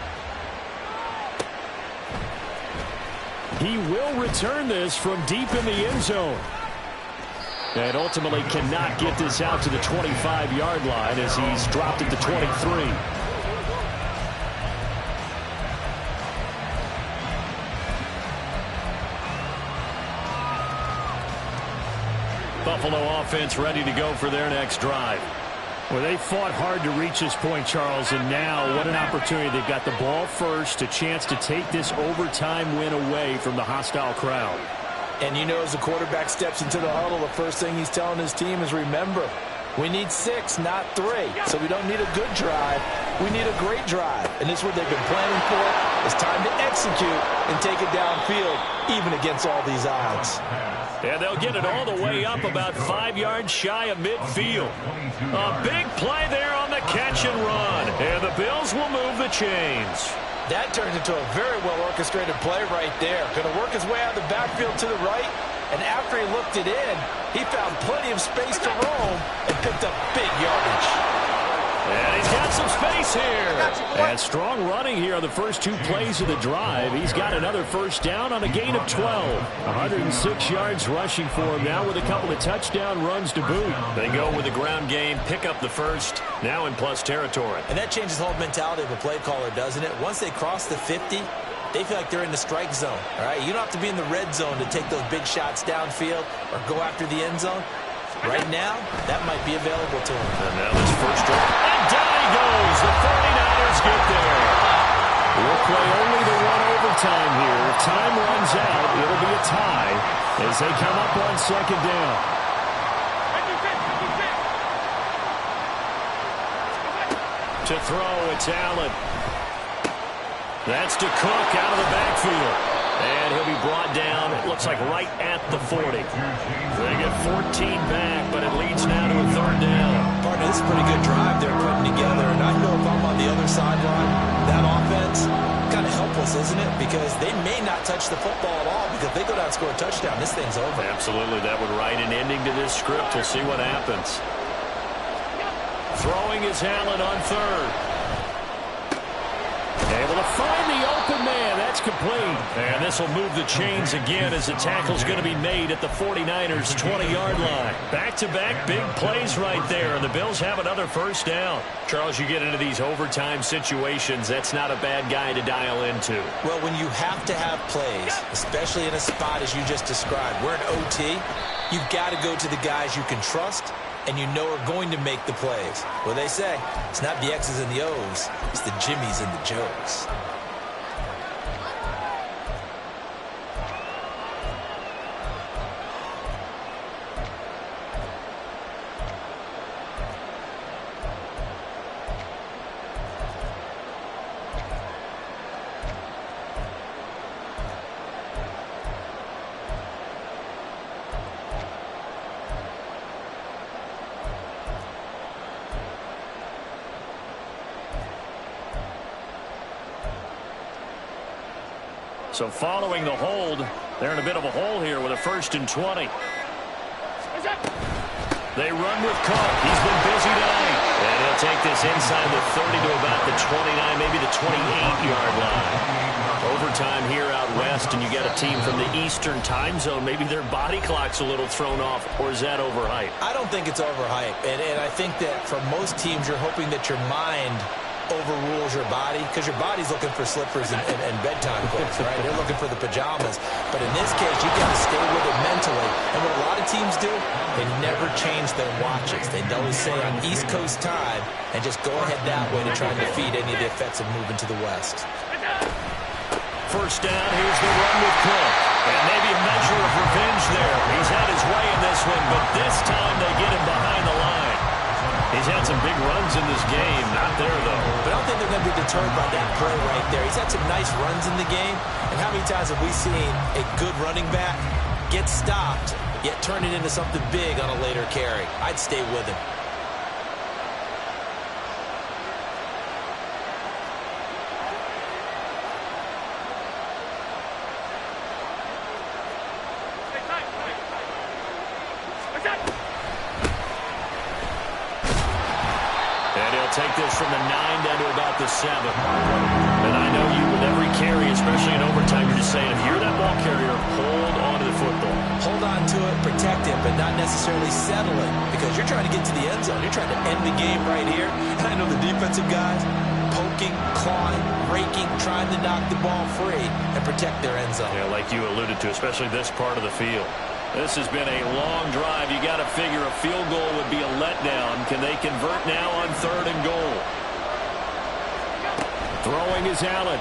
Speaker 2: He will return this from deep in the end zone. And ultimately cannot get this out to the 25-yard line as he's dropped at the 23. Buffalo offense ready to go for their next drive. Well, they fought hard to reach this point, Charles, and now what an opportunity. They've got the ball first, a chance to take this overtime win away from the hostile crowd.
Speaker 3: And you know, as the quarterback steps into the huddle, the first thing he's telling his team is, remember, we need 6, not 3. So we don't need a good drive. We need a great drive. And this is what they've been planning for. It's time to execute and take it downfield, even against all these odds.
Speaker 2: And they'll get it all the way up about 5 yards shy of midfield. A big play there on the catch and run. And the Bills will move the chains.
Speaker 3: That turns into a very well-orchestrated play right there. Going to work his way out of the backfield to the right. And after he looked it in, he found plenty of space to roam and picked up big yardage.
Speaker 2: And he's got some space here. And strong running here on the first 2 plays of the drive. He's got another first down on a gain of 12. 106 yards rushing for him now with a couple of touchdown runs to boot. They go with the ground game, pick up the first, now in plus territory.
Speaker 1: And that changes the whole mentality of a play caller, doesn't it? Once they cross the 50, they feel like they're in the strike zone. All right, you don't have to be in the red zone to take those big shots downfield or go after the end zone. Right now, that might be available to him.
Speaker 2: And now this first drive. And down he goes. The 49ers get there. We'll play only the 1 overtime here. If time runs out, it'll be a tie as they come up on second down. To throw, it's Allen. That's to Cook out of the backfield. And he'll be brought down, it looks like right at the 40. They get 14 back, but it leads now to a 3rd down.
Speaker 1: Partner, this is a pretty good drive they're putting together. And I know if I'm on the other sideline, that offense, kind of helpless, isn't it? Because they may not touch the football at all. Because if they go down and score a touchdown, this thing's over.
Speaker 2: Absolutely, that would write an ending to this script. We'll see what happens. Throwing is Allen on 3rd. Able to find the open man. That's complete. And this will move the chains again as the tackle's going to be made at the 49ers' 20-yard line. Back-to-back big plays right there, and the Bills have another first down. Charles, you get into these overtime situations, that's not a bad guy to dial into.
Speaker 1: Well, when you have to have plays, especially in a spot as you just described, we're in OT, you've got to go to the guys you can trust and you know are going to make the plays. Well, they say it's not the X's and the O's, it's the Jimmies and the Joes.
Speaker 2: So following the hold, they're in a bit of a hole here with a 1st and 20. They run with Cook. He's been busy tonight. And he'll take this inside the 30 to about the 29, maybe the 28-yard line. Overtime here out west, and you got a team from the Eastern time zone. Maybe their body clock's a little thrown off, or is that overhyped?
Speaker 1: I don't think it's overhyped. And I think that for most teams, you're hoping that your mind overrules your body, because your body's looking for slippers and bedtime clothes, right? They're looking for the pajamas. But in this case, you got to stay with it mentally. And what a lot of teams do, they never change their watches. They always say on East Coast time and just go ahead that way to try and defeat any of the effects of moving to the West.
Speaker 2: First down, here's the run with Cook. And maybe a measure of revenge there. He's had his way in this one, but this time they get him behind the line. He's had some big runs in this game. Not there, though.
Speaker 1: But I don't think they're going to be deterred by that play right there. He's had some nice runs in the game. And how many times have we seen a good running back get stopped, yet turn it into something big on a later carry? I'd stay with him.
Speaker 2: Take this from the 9 down to about the 7. And I know you with every carry, especially in overtime, you're just saying, if you're that ball carrier, hold on to the football.
Speaker 1: Hold on to it, protect it, but not necessarily settle it, because you're trying to get to the end zone. You're trying to end the game right here. And I know the defensive guys poking, clawing, raking, trying to knock the ball free and protect their end zone.
Speaker 2: Yeah, like you alluded to, especially this part of the field. This has been a long drive. You got to figure a field goal would be a letdown. Can they convert now on 3rd and goal? Throwing is Allen.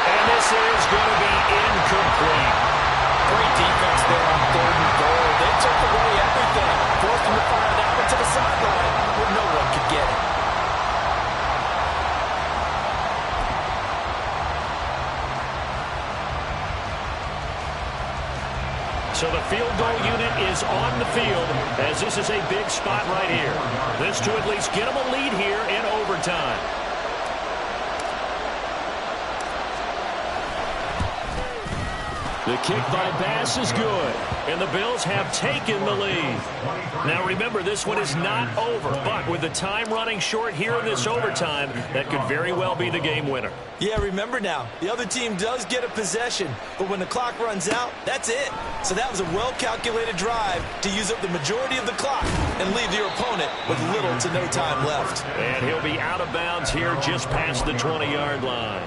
Speaker 2: And this is going to be incomplete.
Speaker 3: Great defense there on 3rd and goal. They took away everything. Forced him to fire that one to the sideline where no one could get it.
Speaker 2: So the field goal unit is on the field as this is a big spot right here. This to at least get them a lead here in overtime. The kick by Bass is good, and the Bills have taken the lead. Now remember, this one is not over, but with the time running short here in this overtime, that could very well be the game winner.
Speaker 1: Yeah, remember now, the other team does get a possession, but when the clock runs out, that's it. So that was a well-calculated drive to use up the majority of the clock and leave your opponent with little to no time left.
Speaker 2: And he'll be out of bounds here just past the 20-yard line.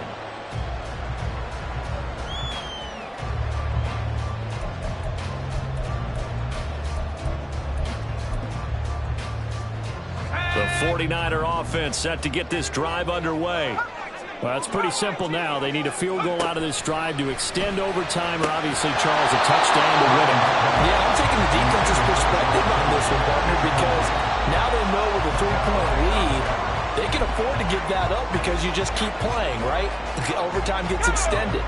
Speaker 2: The 49er offense set to get this drive underway.
Speaker 3: Well, it's pretty simple now. They need a field goal out of this drive to extend overtime or obviously, Charles, a touchdown to win it. Yeah, I'm taking the defense's perspective on this one, partner, because now they know with a 3-point lead, they can afford to give that up because you just keep playing, right? The overtime gets extended.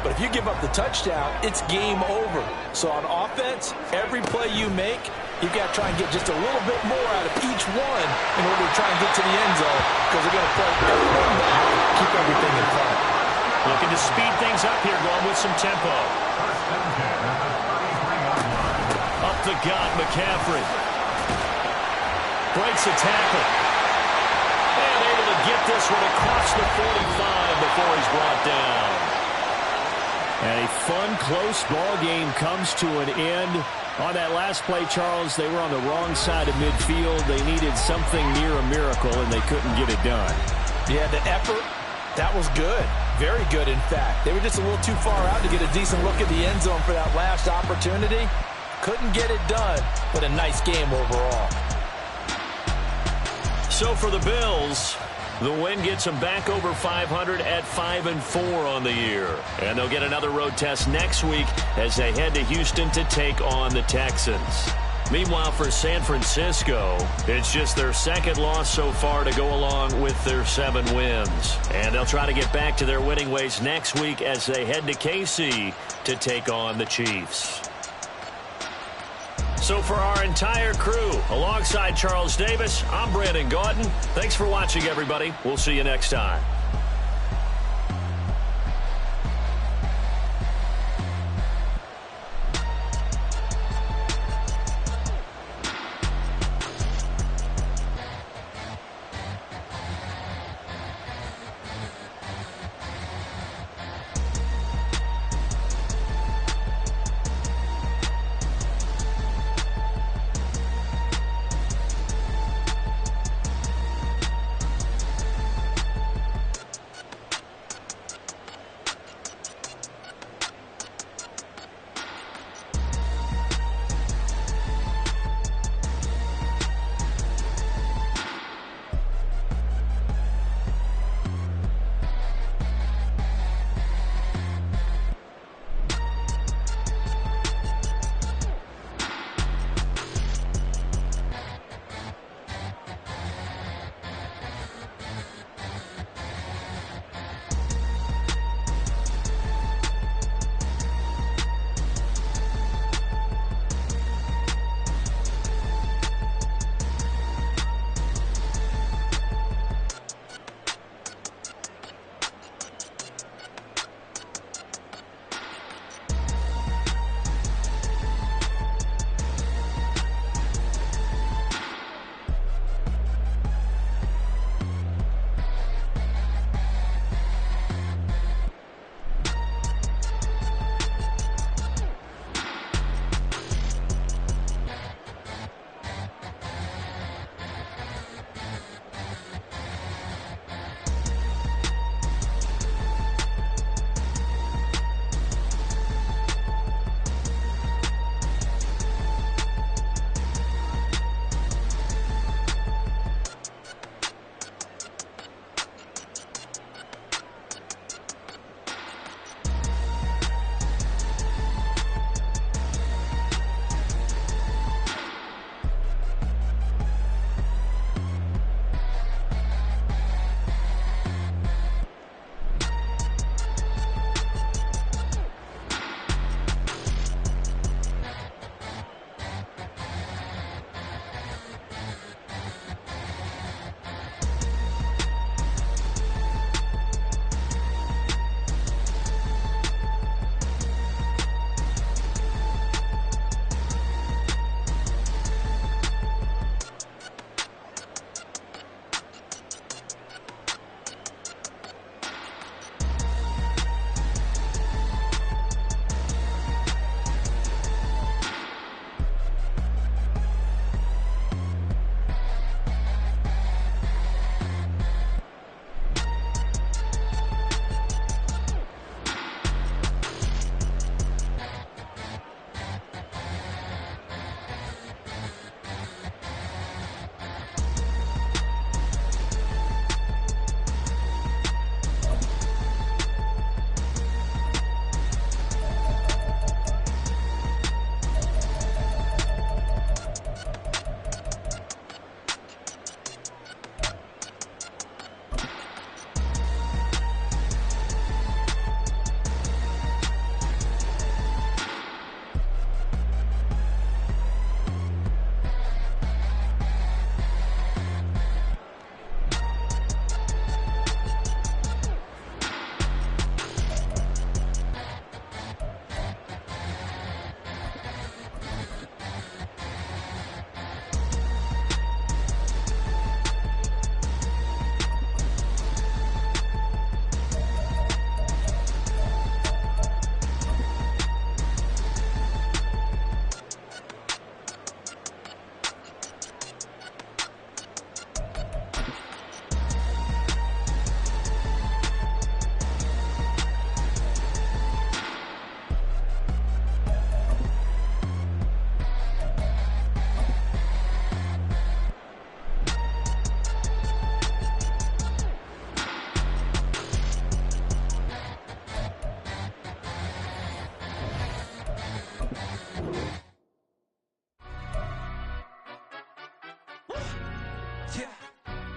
Speaker 3: But if you give up the touchdown, it's game over. So on offense, every play you make, you've got to try and get just a little bit more out of each one in order to try and get to the end zone because they're going to play everyone back, keep everything in front.
Speaker 2: Looking to speed things up here, going with some tempo. Up the gut, McCaffrey. Breaks a tackle. And able to get this one across the 45 before he's brought down.
Speaker 3: And a fun, close ball game comes to an end. On that last play, Charles, they were on the wrong side of midfield. They needed something near a miracle, and they couldn't get it done.
Speaker 1: Yeah, the effort, that was good. Very good, in fact. They were just a little too far out to get a decent look at the end zone for that last opportunity. Couldn't get it done, but a nice game overall.
Speaker 2: So for the Bills, the win gets them back over 500 at 5-4 on the year. And they'll get another road test next week as they head to Houston to take on the Texans. Meanwhile, for San Francisco, it's just their second loss so far to go along with their 7 wins. And they'll try to get back to their winning ways next week as they head to KC to take on the Chiefs. So for our entire crew, alongside Charles Davis, I'm Brandon Gaudin. Thanks for watching, everybody. We'll see you next time.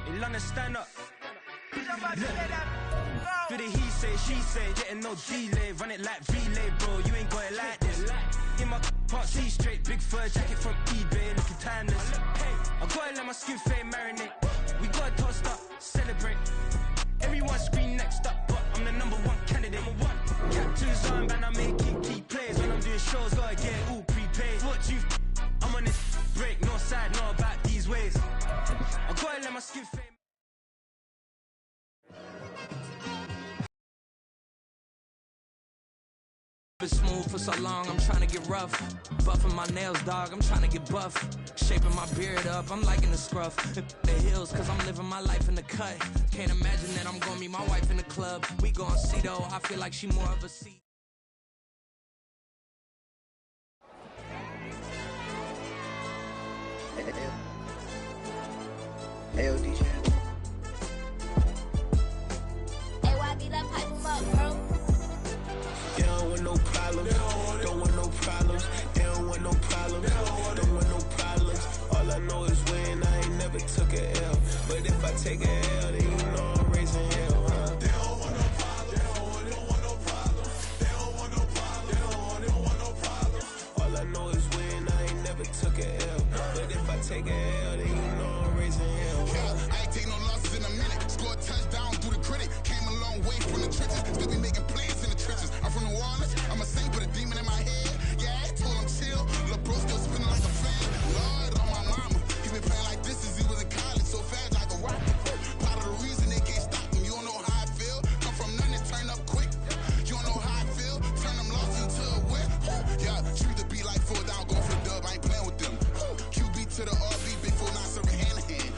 Speaker 5: You'll understand up. Do the he say, she say, getting no delay. Run it like relay, bro, you ain't got it like this. In my can't see straight, big fur jacket from eBay, looking timeless. Hey, I gotta let my skin fade marinate. We gotta toast up, celebrate. Everyone scream next up, but I'm the #1 candidate. Captain's arm, and I make key plays. When I'm doing shows, gotta get all prepaid. What you I'm on this break, no side, no about these ways. I gotta let my skin fade.
Speaker 6: Been smooth for so long, I'm trying to get rough. Buffing my nails, dog, I'm trying to get buff. Shaping my beard up, I'm liking the scruff. The hills, cause I'm living my life in the cut. Can't imagine that I'm gonna meet my wife in the club. We gon' see though, I feel like she more of a C.
Speaker 7: AOD channel. AYB, that pipe him up, bro.
Speaker 8: They don't want no problems, don't want no problems. They don't want no problems, don't want no problems. All I know is win, I ain't never took a L. But if I take a L, then you know I'm raising hell, huh? They don't want no problems, they don't want no problems. They don't want no problems, they don't want no problems. All I know is win, I ain't never took a L. But if I take a L, then you know I'm raising hell, huh?
Speaker 9: I ain't take no losses in a minute. Score a touchdown through the critic. Came a long way from the trenches. Still be making plays in the trenches. I'm from New Orleans. I'm a saint with a demon in my head. Yeah, I told him chill. Lil' bro still spinning like a fan. Lord on my mama. He been playing like this since he was in college. So fast like a rocket. Part of the reason they can't stop him. You don't know how I feel. Come from nothing, turn up quick. You don't know how I feel. Turn them losses into a whip. Yeah, treat the beat like 4 down. Go for the dub. I ain't playing with them. QB to the RB. Big 4 9 serving hand to hand.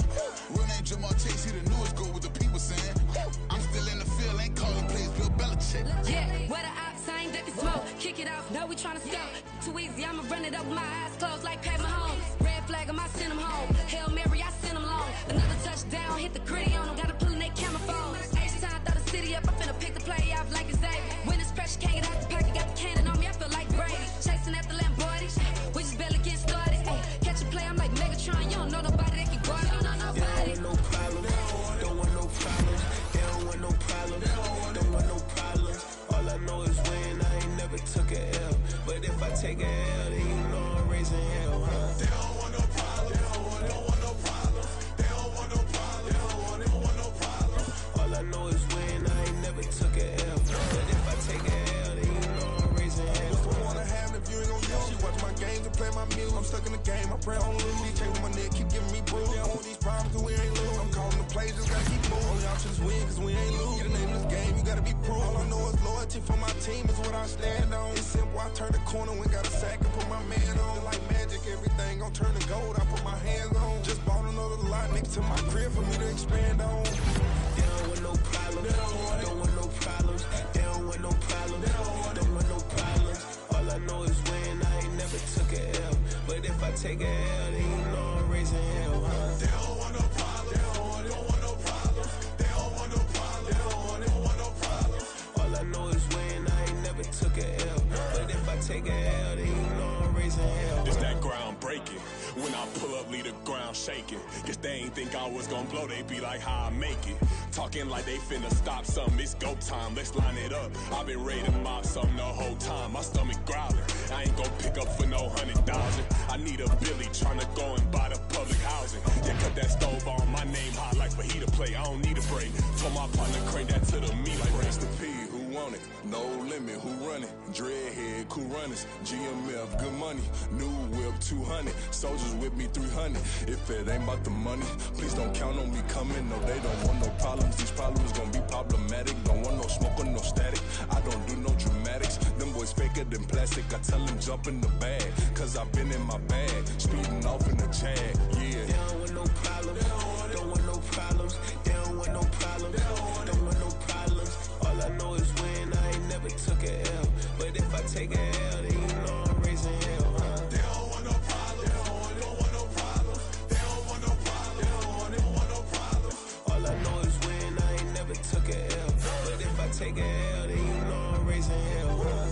Speaker 9: Real name Jamal Chase. He the newest goal with the people saying. I'm still in the field. Ain't calling plays. Bill Belichick.
Speaker 10: Yeah, where the ops, I ain't ducking smoke. Kick it off, know we tryna scout. Too easy, I'ma run it up with my eyes closed like Pat Mahomes. Red flag, I send him home. Hail Mary, I send him long. Another touchdown, hit the gritty on him. Gotta pull in they camera phones. H-time, throw the city up. I finna pick the play off like it's David. When it's pressure, can't get out the pocket. Got the cannon on me, I feel like Brady. Chasing after Lamborghini. We just barely get started. Catch a play, I'm like Megatron. You don't know nobody that can guard it. You don't know nobody.
Speaker 8: No problem, don't want no problems. They don't want no problems, don't want no problems. All I know is win, I ain't never took a L. But if I take a L, then you know I'm raising hell, huh? They don't want no problems, they don't want no problems. They don't want no problems, they don't want no problems. All I know is win, I ain't never took a L. But if I take a L, then you know I'm raising hell.
Speaker 9: What's the one I have if you ain't gon' use? She watch my games and play my music. I'm stuck in the game, I pray on lose. Chain with my neck, keep giving me bruise. They don't want these problems cause we ain't lose. I'm calling the plays, just gotta keep moving. Only option is win cause we ain't lose. Get the name of this game, you gotta be proof. All I know is loyalty for my team is what I stand on. It's simple, I turn the corner when got a sack and put my man on. Like magic, everything gon' turn to gold, I put my hands on. Just bought another lot next to my crib for me to expand on.
Speaker 8: They don't want no problems, don't want no problems. They don't want no problems, don't want no problems. All I know is win, I ain't never took a L. But if I take a L, then you know I'm raising hell, huh? They don't want no problems, they don't want no problems. They don't want no problems, they don't want no problems. All I know is win, I ain't never took a L. But if I take a L, then you know I'm raising hell.
Speaker 11: It's that ground breaking. When I pull up, leave the ground shaking. Guess they ain't think I was gonna blow, they be like, how I make it. Talking like they finna stop something, it's go time, let's line it up. I've been ready to mop something the whole time, my stomach growling. I ain't gon' pick up for no 100,000. I need a Billy tryna go and buy the public housing. Yeah, cut that stove on, my name hot like fajita play, I don't need a break. Told my partner, crank that to the meat like
Speaker 9: Race the P, who want it? No limit, who run it? Dreadhead, cool runners, GMF, good money. New whip, 200, soldiers with me, 300. If it ain't about the money, please don't count on me coming. No, they don't want no problems. These problems gon' be problematic. Don't want no smoke or no static. I don't do no dramatics. Them boys faker than plastic. I tell them jump in the bag, cause I've been in my bag, speeding off in the Jag. Yeah.
Speaker 8: They don't want no problems, don't want no problems. They don't want no problems, don't want no problems. All I know is win, I ain't never took a L. But if I take a L, then you know I'm raising hell, huh? They don't want no problems, they don't want no problems. They don't want no problems, they don't want no problems. All I know is win, I ain't never took a L. But if I take a L, then you know I'm raising hell, huh?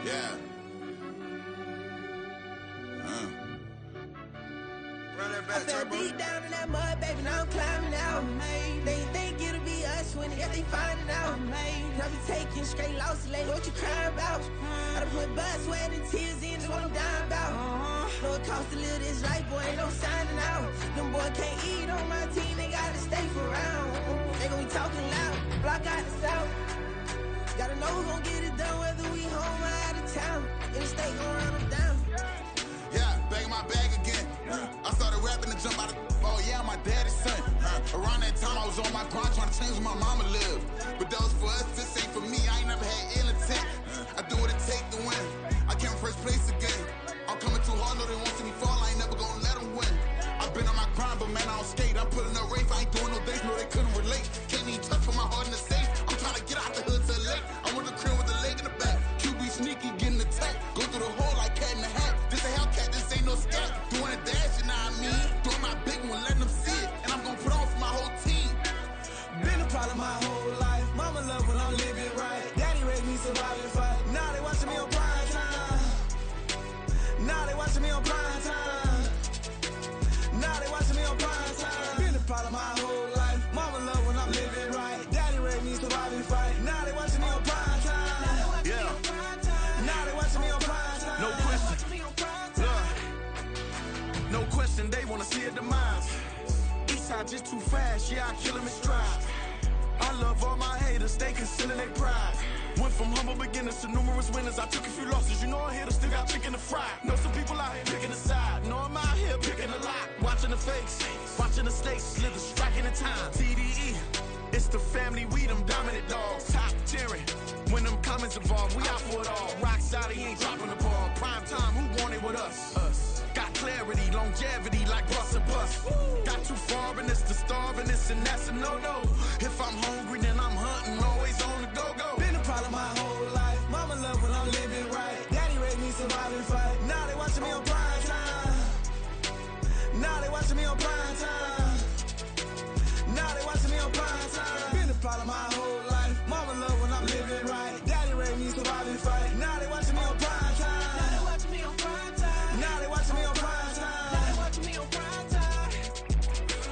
Speaker 9: Yeah.
Speaker 8: I fell deep down in that mud, baby, now I'm climbing out. They think it'll be us when they finding out. I be taking straight losses, lady, what you crying about? I done put blood, sweat, and tears in, that's what I'm dying about. Know it costs to live this life, boy, ain't no signing out. Them boy can't eat on my team, they gotta stay for round. They gon' be talking loud, block out the south. Gotta know who gon' get it done, whether we home or out of town. In the state gon' run them down.
Speaker 9: Yeah, back in my bag again. I started rapping to jump out of oh yeah, my daddy's son. Around that time I was on my grind trying to change where my mama lived. But that was for us, this ain't for me. I ain't never had ill intent. I do what it take to win. I came first place again. I'm coming too hard, no they won't see me fall. I ain't never gonna let them win. I've been on my grind, but man I don't skate. I'm putting up race, I ain't doing no days, no they couldn't relate. Can't even touch for my heart in the safe. I'm trying to get out the hood to the lake. I want the crib with the leg in the back. QB sneaky, getting attacked. Go through the hole like cat in the hat. This a Hellcat, this ain't no scat. Doing a dash, you know what I mean? Doing my big one, letting them see it. And I'm gonna put on for my whole team.
Speaker 8: Been a problem my whole life. Mama love when I'm living right. Daddy raised me surviving fight. Now they watching me on prime time. Now they watching me on prime time. Now they watching me on prime time. Been a problem my whole life. Mama love when I'm living right. Daddy raised me surviving fight. Now they watching me on prime time.
Speaker 12: Yeah.
Speaker 8: Now they watching me on prime time.
Speaker 12: No question. Look. No question, they wanna see a demise. Eastside just too fast, yeah, I kill them in stride. I love all my haters, they concealing their pride. Went from humble beginners to numerous winners. I took a few losses, you know I'm here to still got chicken to fry. Know some people out here picking a side. Know I'm out here picking a lot. Watching the face, watching the stakes, slither striking the time. TDE, it's the family, we them dominant dogs. Top tiering, when them comments involved, we out for it all. Rock solid, he ain't dropping the ball. Prime time, who want it with us? Us. Got clarity, longevity like bus and bus. Got too far and it's the starving, this and that's a no-no. If I'm hungry, then I'm hunting, always on the go-go.
Speaker 8: Been a problem my whole life. Mama love when I'm living right. Daddy raised me surviving fight. Now they watching me on prime time. Now they watching me on prime time. Now they watching me on prime time. Been a problem my whole life. Mama love when I'm living right. Daddy raised me surviving fight. Now they watching me on prime time. Now they watching me on prime time. Now they watching me on prime time. Now they watching me on prime time.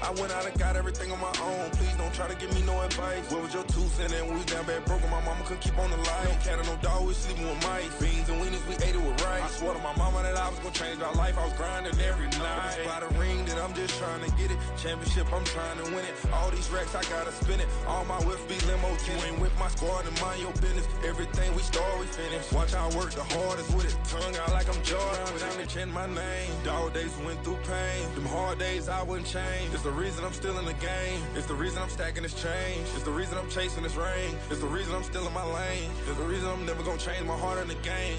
Speaker 12: I went out and got everything on my own. Please don't try to give me no advice. What was your 2 cents and we was down bad broke and my mama couldn't keep on the light. No cat and no dog, we sleeping with mice. Beans and weenies, we ate it with rice. I swore to my mama that I was gonna change my life. I was grinding every night. By the ring that I'm just trying to get it. Championship, I'm trying to win it. All these racks, I gotta spin it. All my whips be limo. You ain't with my squad and mind your business. Everything we start, we finish. Watch I work the hardest with it. Tongue out like I'm Jordan. Without me chanting my name. Dog days went through pain. Them hard days I wouldn't change. It's the reason I'm still in the game. It's the reason I'm stacking this change. It's the reason I'm chasing this rain. It's the reason I'm still in my lane. It's the reason I'm never gonna change my heart in the game.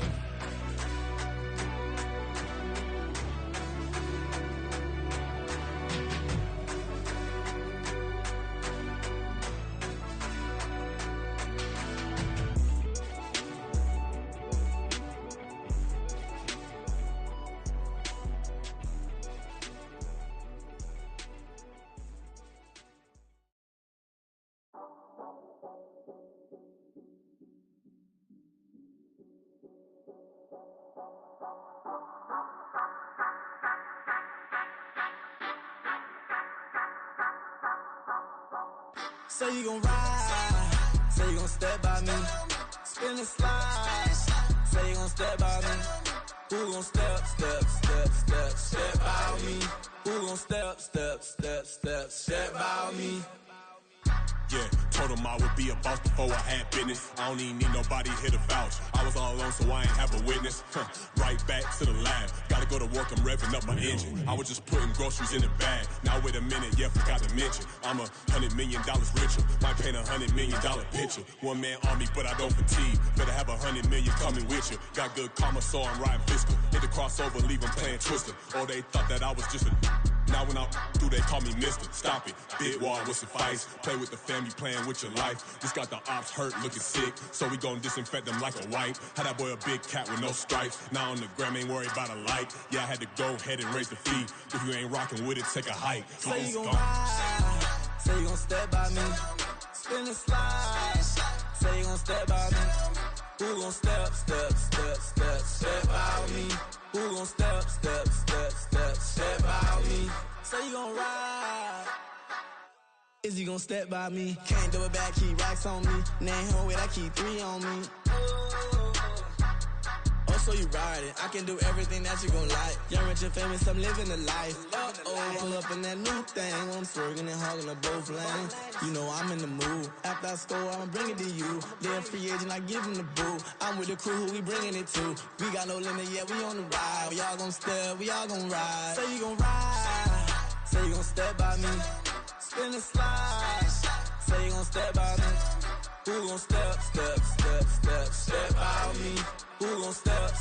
Speaker 8: Say you gon' ride, say you gon' step by me, spin and slide, say you gon' step by me, who gon' step by me, who gon' step by me.
Speaker 11: Yeah, told him I would be a boss before I had business. I don't even need nobody here to vouch. I was all alone, so I ain't have a witness. Right back to the lab. Gotta go to work, I'm revving up my engine. I was just putting groceries in the bag. Now wait a minute, yeah, forgot to mention. I'm $100 million richer. Might paint $100 million picture. One man army, but I don't fatigue. Better have 100 million coming with you. Got good karma, so I'm riding fiscal. Hit the crossover, leave them playing Twister. Oh, they thought that I was just a... Now when I'm through, they call me Mister. Stop it, big wall with suffice. Play with the family, playing with your life. Just got the ops hurt, looking sick. So we gon' disinfect them like a wipe. Had that boy a big cat with no stripes. Now on the gram, ain't worried about a light. Yeah, I had to go ahead and raise the fee. If you ain't rocking with it, take a hike.
Speaker 8: Say you gon' ride, say you gon' step by me,
Speaker 5: and slide. Say you gon' step by me. Who gon' step by me? Who gon' step by me? Say you gon' ride. Is he gon' step by me? Can't do it back, keep racks on me. Name home with I keep 3 on me. Oh, so you riding. I can do everything that you gon' like. Young, rich, and famous, I'm living the life. Pull up in that new thing. I'm swerving and hogging the both lanes. You know I'm in the mood. After I score, I'ma bring it to you. They're a free agent, I give him the boo. I'm with the crew, who we bringing it to. We got no limit, yeah, we on the ride. We all gon' step, we all gon' ride. Say you gon' ride. Say you gon' step by me. Spin and slide. Say you gon' step by me. Who gon' step by me? Who gon' step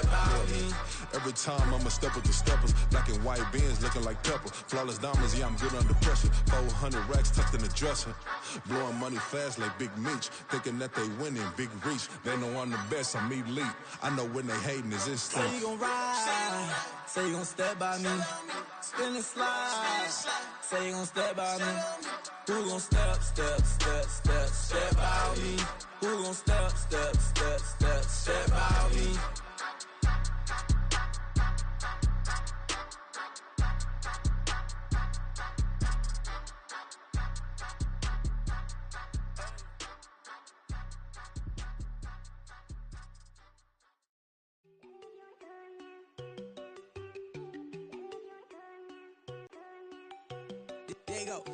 Speaker 5: by me?
Speaker 13: Every time I'ma step with the steppers. Black and white beans looking like pepper. Flawless diamonds, yeah, I'm good under pressure. 400 racks tucked in the dresser. Blowing money fast like Big Meech. Thinking that they winning, big reach. They know I'm the best, I'm elite. I know when they hating is instant.
Speaker 5: Say you gon' ride. Say you gon' step by me. Spin and slide. Say you gon' step by me. Who gon' step by me? Who gon' step by me?
Speaker 6: There you go.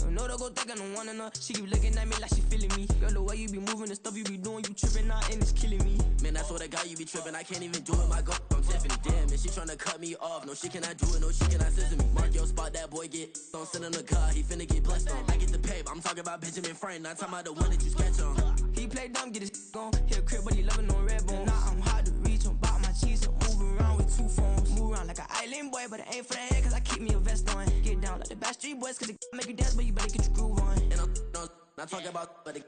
Speaker 6: No, don't go think I don't wanna know. She keep looking at me like she feeling me. Girl, the way you be moving, the stuff you be doing, you tripping out and it's killing me. Man, I swear to God, you be tripping. I can't even do it. My girl, I'm Tiffany. Damn, and she tryna cut me off. No, she cannot do it. No, she cannot scissor me. Mark your spot, that boy get don't sit in the car. He finna get blessed on. I get the pay, but I'm talking about Benjamin Franklin. Not talking about the one that you sketch on. He play dumb, get his gone. Hit a crib, but he loving on red bone. Now I'm hard to reach. I'm about my cheese. I'm moving around with 2 phones. Move around like an island boy, but it ain't for the head, cause I keep me a vest on. Get down like the Backstreet Boys, cause it make you dance, but you better get your groove on. And I'm not talking about, but it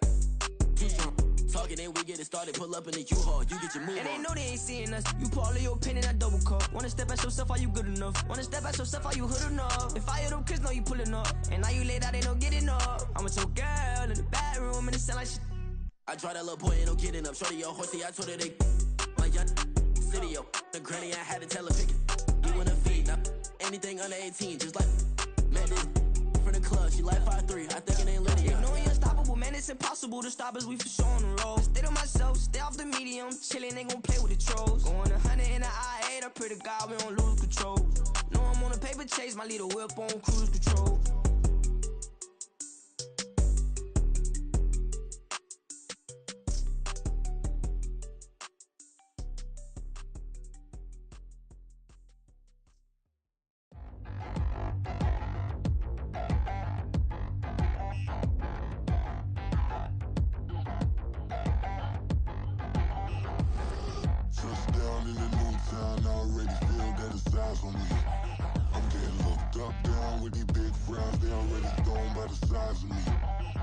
Speaker 6: too strong. Talking, then we get it started. Pull up in the U-Haul, you get your move on. And they know they ain't seeing us. You pull all of your pin in that double cup. Wanna step at yourself, are you good enough? Wanna step at yourself, are you hood enough? If I hear them kids, know you pulling up. And now you laid out, they don't get enough. I'm with your girl in the bedroom, and it sound like shit. I draw that little boy, ain't no getting up. Shorty your horsey, I told her they my young city, yo. The granny, I had to tell her pick it. You wanna feed, now anything under 18, just like Madden. From the club, she like 5'3", I think it ain't Lydia. You know we unstoppable, man, it's impossible to stop us, we for sure on the road. Stay to myself, stay off the medium, chillin', ain't gon' play with the trolls. Going 100 in the I-8, I pray to God we don't lose control. Know I'm on a paper chase, my little whip on cruise control.
Speaker 14: Touchdown in the new town, I already feel that it's eyes on me. I'm getting looked up, down with these big frowns, they already thrown by the size of me. I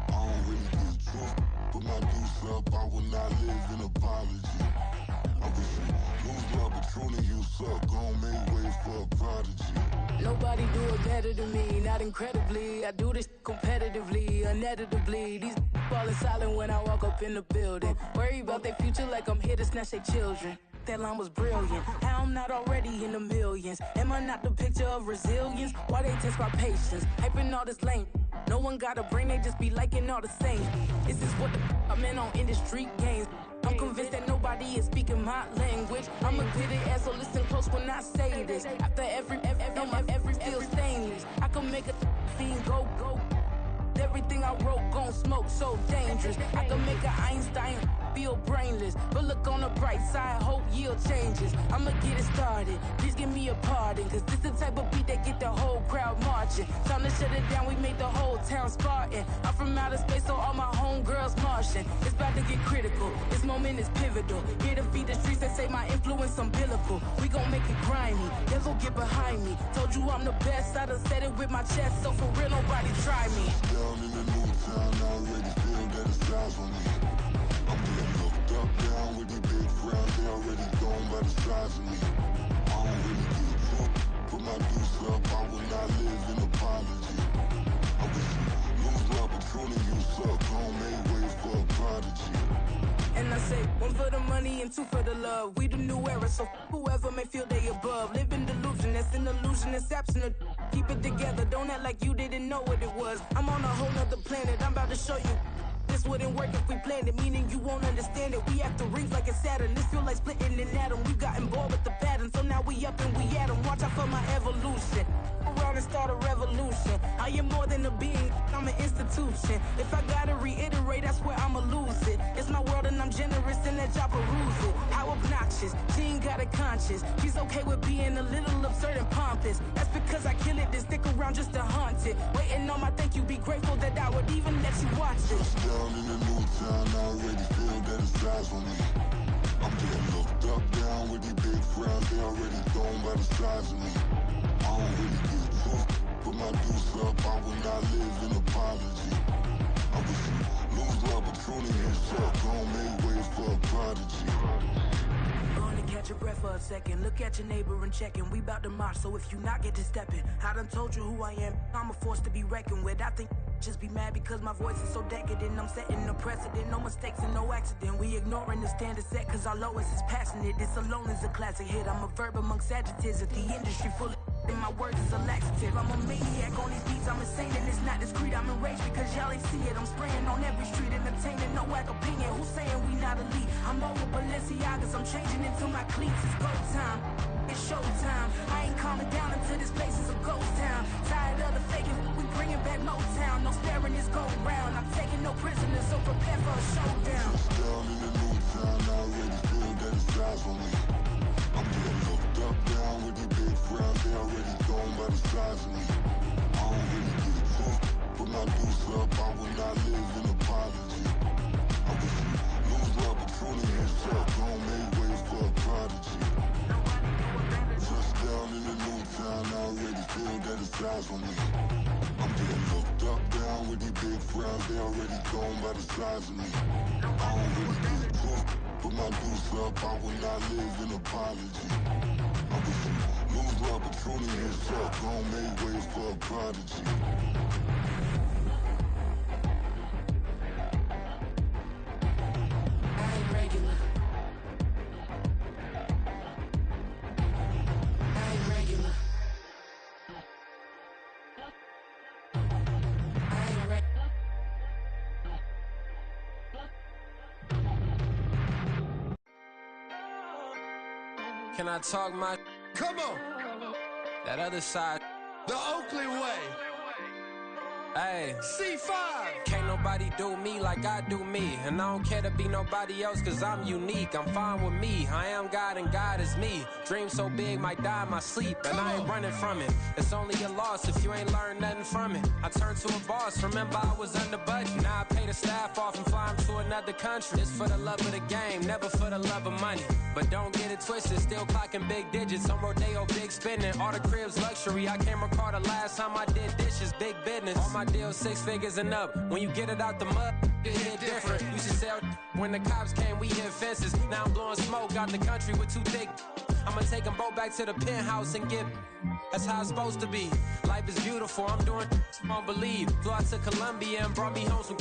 Speaker 14: don't really get truth, put my deuce up, I will not live in apology. I wish you lose love, but truly you suck, gon' make way for a prodigy.
Speaker 15: Nobody do it better than me, not incredibly. I do this competitively, uneditably. These falling silent when I walk up in the building. Worry about their future like I'm here to snatch their children. That line was brilliant. How I'm not already in the millions? Am I not the picture of resilience? Why they test my patience? Hyping all this lame. No one got a brain, they just be liking all the same. This is what the I'm in on industry games. I'm convinced that nobody is speaking my language. I'm a good ass, so listen close when I say this. After every feel stainless. I can make a scene go. Everything I wrote gon' smoke, so dangerous. I can make an Einstein feel brainless. But look on the bright side, hope yield changes. I'ma get it started, please give me a pardon. Cause this the type of beat that get the whole crowd marching. Time to shut it down, we made the whole town Spartan. I'm from outer space, so all my homegirls Martian. It's about to get critical, this moment is pivotal. Here to feed the streets that say my influence umbilical. We gon' make it grimy, devil get behind me. Told you I'm the best, I done said it with my chest. So for real, nobody try me.
Speaker 14: Down in the new town, I already feel that it's eyes on me. I'm getting looked up, down with these big frowns, they already thrown by the size of me. I don't really get truth, put my deuce up, I will not live in apology. I wish you lose love, but truly
Speaker 15: money and two for the love. We the new era, so whoever may feel they above. Live in delusion, that's an illusion, it's absent. Keep it together, don't act like you didn't know what it was. I'm on a whole nother planet, I'm about to show you. This wouldn't work if we planned it, meaning you won't understand it. We after rings like it's Saturn. This feel like splitting an atom. We gotten bored with the pattern, so now we up and we at 'em. Watch out for my evolution. Around and start a revolution. I am more than a being, I'm an institution. If I gotta reiterate, that's where I'ma lose it. It's my world and I'm generous and let y'all peruse it. How obnoxious, she ain't got a conscience. She's okay with being a little absurd and pompous. That's because I kill it, then stick around just to haunt it. Waiting on my thank you, be grateful that I would even let you watch it.
Speaker 14: Down in the new town, I already feel that it's eyes on me. I'm getting looked up, down with these big frowns, they already thrown by the size of me. I don't really give a fuck, put my deuce up, I will not live in apology. I wish you lose the opportunity and suck, don't make way for a prodigy.
Speaker 15: Gonna catch your breath for a second. Look at your neighbor and checking. We bout to march, so if you not get to stepping. I done told you who I am. I'm a force to be reckoned with. I think just be mad because my voice is so decadent. I'm setting the precedent. No mistakes and no accident. We ignoring the standard set cause our lowest is passionate. This alone is a classic hit. I'm a verb amongst adjectives. At the industry full of and my words is a laxative. I'm a maniac on these beats, I'm insane and it's not discreet. I'm enraged because y'all ain't see it. I'm spraying on every street, entertaining, no whack opinion. Who's saying we not elite? I'm over Balenciagas, I'm changing into my cleats. It's go time, it's show time. I ain't calming down until this place is a ghost town. Tired of the faking, we bringing back Motown. No sparing this go round. I'm taking no prisoners, so prepare for a showdown.
Speaker 14: Down in the new town, I already feel that it's eyes on me. I'm getting looked up, down with these big frowns, they already thrown by the size of me. I don't really give a fuck, put my deuce up, I will not live in apology. I wish you lose the opportunity and suck, don't make way for a prodigy. Just down in the new town, I already feel that it's eyes on me. I'm getting looked up, down with these big frowns, they already thrown by the size of me. I don't really give a fuck, put my deuce up, I will not live in apology. I wish you lose the opportunity and suck, don't make way for a prodigy.
Speaker 15: I ain't regular. I ain't regular. I ain't regular.
Speaker 6: Can I talk my?
Speaker 12: Come on,
Speaker 6: That other side.
Speaker 12: the Oakley way.
Speaker 6: Hey.
Speaker 12: C5.
Speaker 6: Can't nobody do me like I do me. And I don't care to be nobody else cause I'm unique. I'm fine with me. I am God and God is me. Dream so big might die in my sleep. And I ain't running from it. It's only a loss if you ain't learned nothing from it. I turned to a boss. Remember I was under budget. Now I pay the staff off and fly 'em to another country. It's for the love of the game, never for the love of money. But don't get it twisted, still clocking big digits. I'm Rodeo, big spending. All the cribs luxury. I can't recall the last time I did dishes, big business. All my deals 6 figures and up. When you get it out the mud, it hit different. Used to sell when the cops came, we hit fences. Now I'm blowing smoke out the country with 2 thick. I'ma take them both back to the penthouse and get. That's how it's supposed to be. Life is beautiful, I'm doing I don't believe. Flew out to Colombia and brought me home some.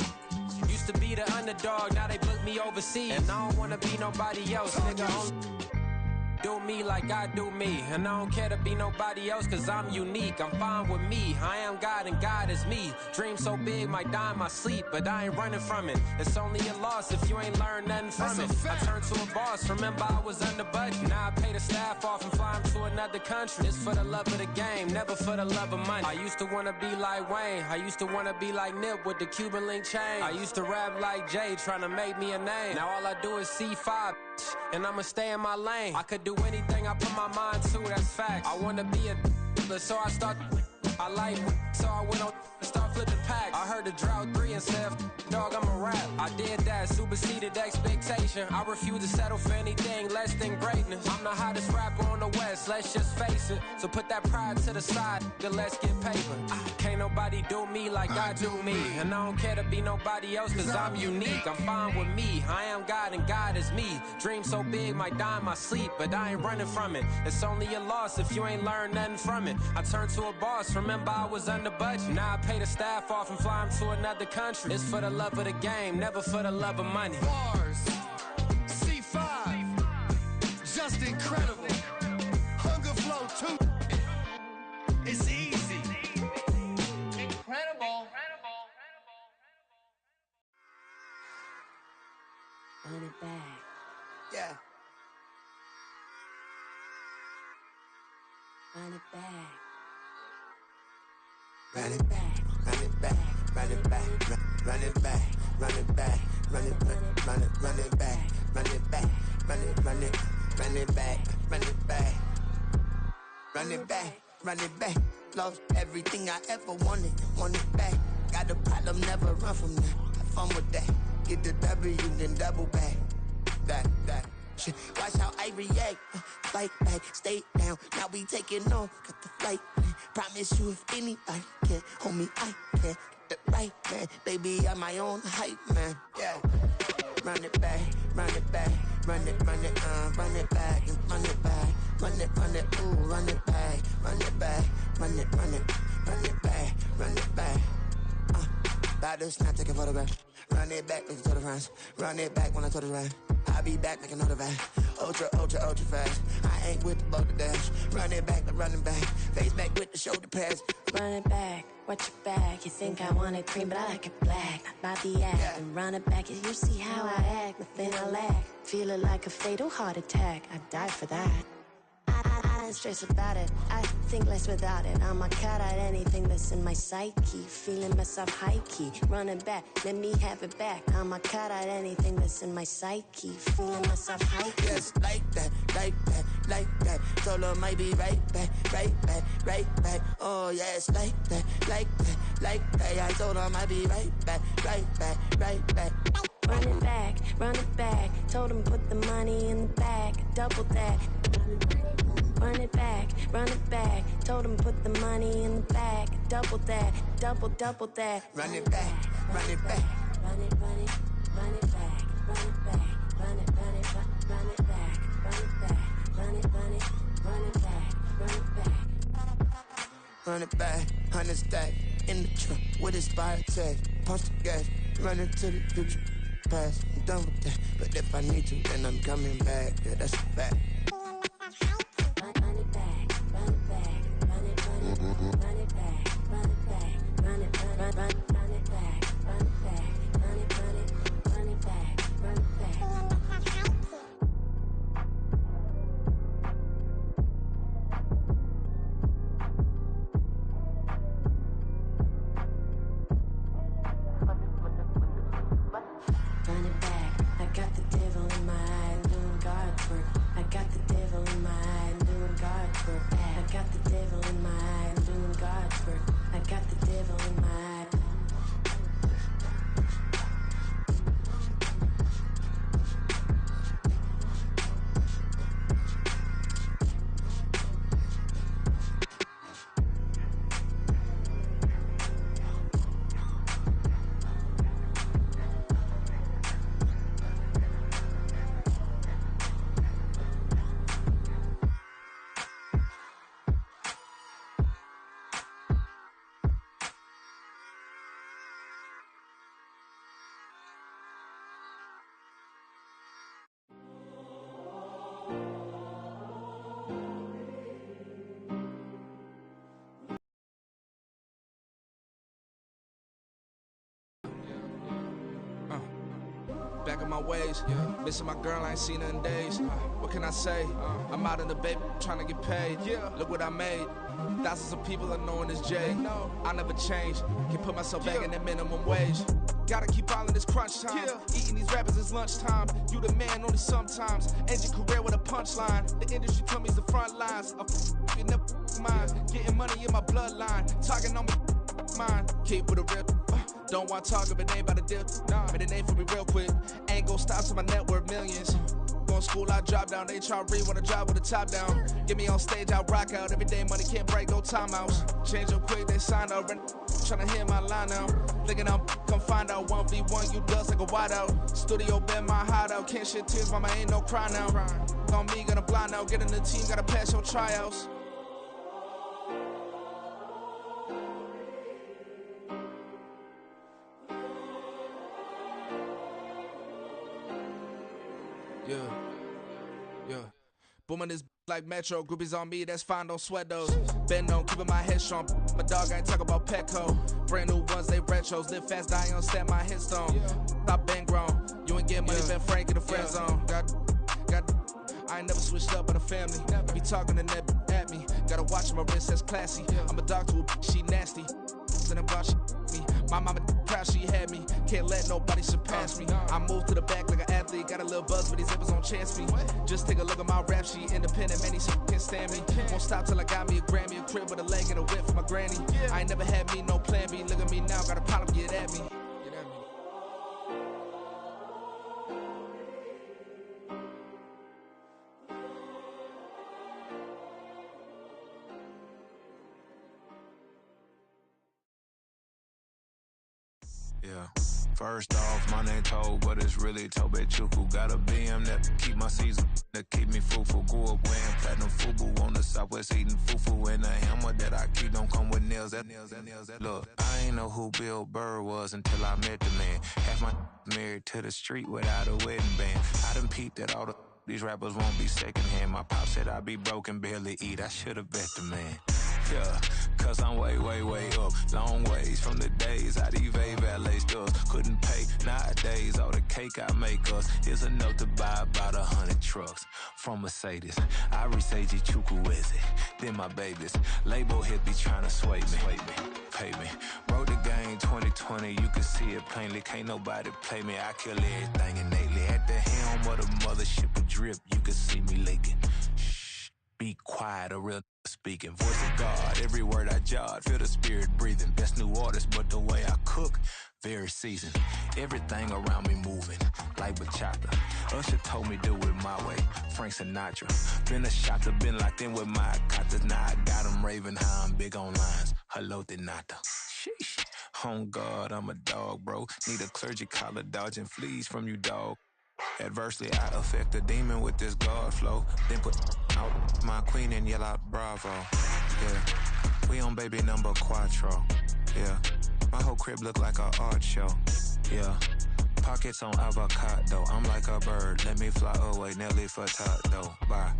Speaker 6: Used to be the underdog, now they book me overseas. And I don't wanna be nobody else, nigga. Do me like I do me. And I don't care to be nobody else cause I'm unique. I'm fine with me. I am God and God is me. Dream so big might die in my sleep, but I ain't running from it. It's only a loss if you ain't learned nothing from it. I turned to a boss. Remember I was under budget. Now I pay the staff off and fly 'em to another country. It's for the love of the game, never for the love of money. I used to wanna be like Wayne. I used to wanna be like Nip with the Cuban link chain. I used to rap like Jay, trying to make me a name. Now all I do is C5. And I'ma stay in my lane. I could do anything I put my mind to, that's facts. I wanna be a so I start. I like so I went on and start flipping packs. I heard the drought 3 and said, dog, I'm a rap. I did that, superseded expectation. I refuse to settle for anything less than greatness. I'm the hottest rapper on the West, let's just face it. So put that pride to the side, then let's get paper. Can't nobody do me like I do me. And I don't care to be nobody else cause I'm unique. I'm fine with me. I am God and God is me. Dream so big might die in my sleep, but I ain't running from it. It's only a loss if you ain't learned nothing from it. I turned to a boss, remember I was under budget. Now I pay the staff off and fly 'em to another country. It's for the love of the game, never for the love of money.
Speaker 12: Bars. C5. incredible. Hunger flow too. It's easy. Incredible.
Speaker 16: Run it back.
Speaker 12: Yeah.
Speaker 16: Run it back.
Speaker 8: Run it back, run it back, run it back, run it back, run it back, run it back, run it back, run it back, run it back, run it back, run it back, run it back. Lost everything I ever wanted, want it back. Got a problem, never run from that. Have fun with that. Get the W, then double back. That. Shit. Watch how I react. Fight back, stay down. Now we taking off. Got the flight plan. Promise you if anybody can, homie, I can. Get the right man. Baby, I'm my own hype man. Yeah. Run it back, run it back, run it back, and run it back, run it, ooh, run it back, run it back, run it back, run it back. About to snap, take a photograph. Run it back, make it to the friends. Run it back when I told it right. I'll be back, make another van. Ultra fast. I ain't with the boat to dash. Run it back, running back. Face back with the shoulder pads.
Speaker 16: Run it back, watch your back. You think I want it cream, but I like it black. Not by the act. And run it back, you see how I act. Nothing I lack. Feeling like a fatal heart attack. I'd die for that. I don't stress about it. I think less without it. I'm a cut at anything that's in my psyche. Feeling myself high key. Running back, let me have it back. I'm a cut at anything that's in my psyche. Feeling myself high key.
Speaker 8: Yes, like that. Told her might be right back. Oh, yes, like that. I told her might be right back.
Speaker 16: Run it back. Told him put the money in the bag. Double that. Run it back. Told him put the money in the bag. Double that. Double that.
Speaker 8: Run it back.
Speaker 16: Run it back. Run it back. Run it back. Run it back. Run it back. Run it back. Run it back.
Speaker 8: Run it back, 100 stack in the truck with expired tag. Punch the gas, run into the future. Past, I'm done with that. But if I need to, then I'm coming back. Yeah, that's a fact.
Speaker 16: Run it back. Run it back. Run it back. Run it back. Run it back. Run it back. Run it back. Run it back. Run it back. Run it back. I got the devil in my eye doing guard work. I got the devil in my eye doing guard work. I got the devil in my eye doing guard work. I got the devil in my eye.
Speaker 17: Back in my ways, missing my girl, I ain't seen her in days. What can I say? I'm out in the baby, trying to get paid. Look what I made. Thousands of people are knowing this Jay. I never change. Can put myself back in that minimum wage. Gotta keep all in this crunch time. Eating these rappers is lunchtime. You the man only sometimes. End your career with a punchline. The industry told me it's the front lines. I'm never mine. Getting money in my bloodline. Talking on me, mine. Keep with a real. Don't want to talk if it ain't about a deal. But it ain't for me real quick. Ain't gon' stop till my net worth millions. Going school, I drop down. They try to read when I drive with the top down. Get me on stage, I rock out. Every day money can't break, no timeouts. Change up quick, they sign up. Tryna hear my line now. Thinking I'm come find out 1v1, you dust like a whiteout. Studio been my hideout. Can't shed tears, mama ain't no cry now. On me, gonna blind out. Get in the team, gotta pass your tryouts. Yeah. Booming this like Metro. Groupies on me, that's fine, don't sweat those. Bend on, keeping my head strong. My dog ain't talking about Petco. Brand new ones, they retros. Live fast, die on, stand my headstone. Stop been grown. You ain't get money, been frank in the friend zone. I ain't never switched up on the family. Be talking to that at me. Gotta watch my wrist, that's classy. I'm a dog to a she nasty. Something about she me. My mama proud she had me. Can't let nobody surpass me. I move to the back like an athlete. Got a little buzz, but these zippers don't chance me. Just take a look at my rap sheet. Independent, man, these can't stand me. Won't stop till I got me a Grammy, a crib with a leg and a whip for my granny. I ain't never had me no plan B. Look at me now, got a problem, get at me.
Speaker 18: Yeah. First off, my name Toad, but it's really Tobe Chuku. Got a BM that keep my season, that keep me fruitful. Grew up wearing platinum FUBU on the Southwest eating fufu. And the hammer that I keep don't come with nails. Look, I ain't know who Bill Burr was until I met the man. Half my married to the street without a wedding band. I done peeped at all these rappers won't be secondhand. My pop said I'd be broke and barely eat. I should've bet the man. Yeah, cause I'm way, way, way up. Long ways from the days I eBay valet stores. Couldn't pay nowadays. All the cake I make us is enough to buy about 100 trucks. From Mercedes, I resage Chukwueze. Then my babies, label hit be trying to sway me. Pay me. Wrote the game 2020, you can see it plainly. Can't nobody play me. I kill everything innately. At the helm of the mothership of drip, you can see me leaking. Shh, be quiet, a real speaking. Voice of God, every word I jot, feel the spirit breathing. Best new artist, but the way I cook, very seasoned. Everything around me moving, like bachata. Usher told me do it my way, Frank Sinatra. Been a shotter, been locked in with my katas. Now I got them raving how I'm big on lines. Hello, Denata. Sheesh. On God, I'm a dog, bro. Need a clergy collar, dodging fleas from you, dog. Adversely, I affect a demon with this God flow. Then put out my queen and yell out bravo. Yeah, we on baby number quattro. Yeah, my whole crib look like a art show. Yeah, pockets on avocado. I'm like a bird, let me fly away. Nelly Furtado, bye.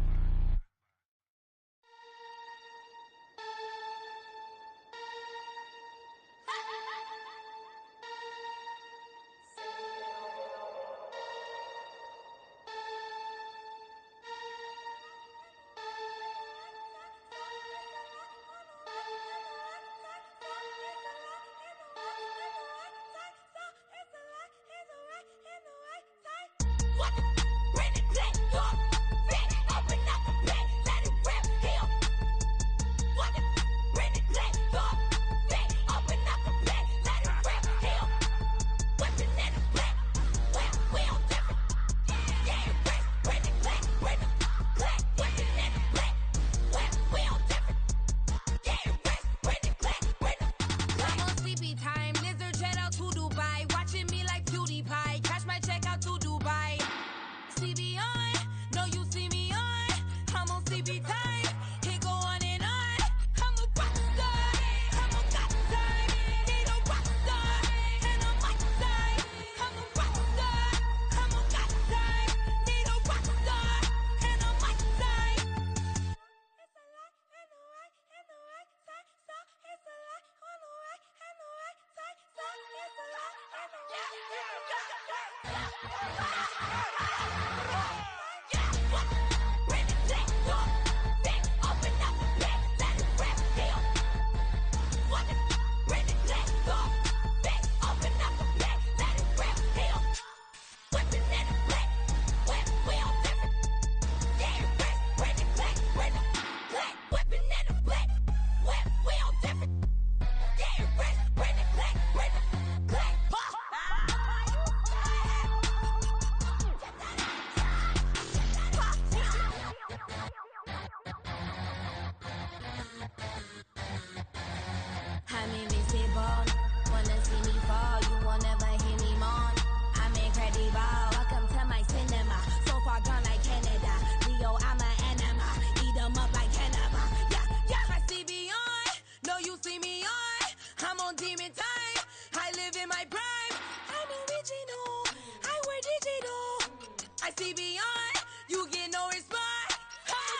Speaker 10: I see beyond, you get no response.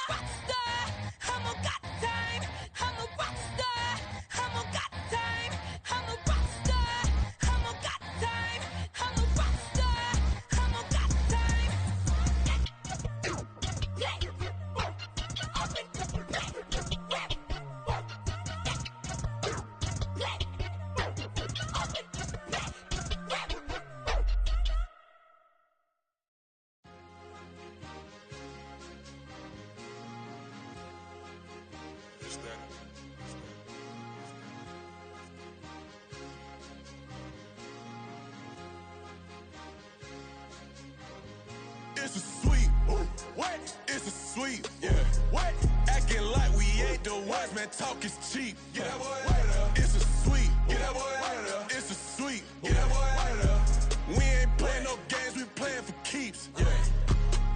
Speaker 10: rock star. I'm a got time. I'm a rock star. I'm a got time. I'm a rock star. I'm a got time. I'm a rock star. I'm a got time.
Speaker 11: It's a sweep. What? It's a sweep. Yeah. What? Acting like we ain't the ones, man. Talk is cheap. Get that boy out of there. It's a sweep. Get that boy out of there. It's a sweep. Get that boy out of there. We ain't playing no games, we playing for keeps. Yeah.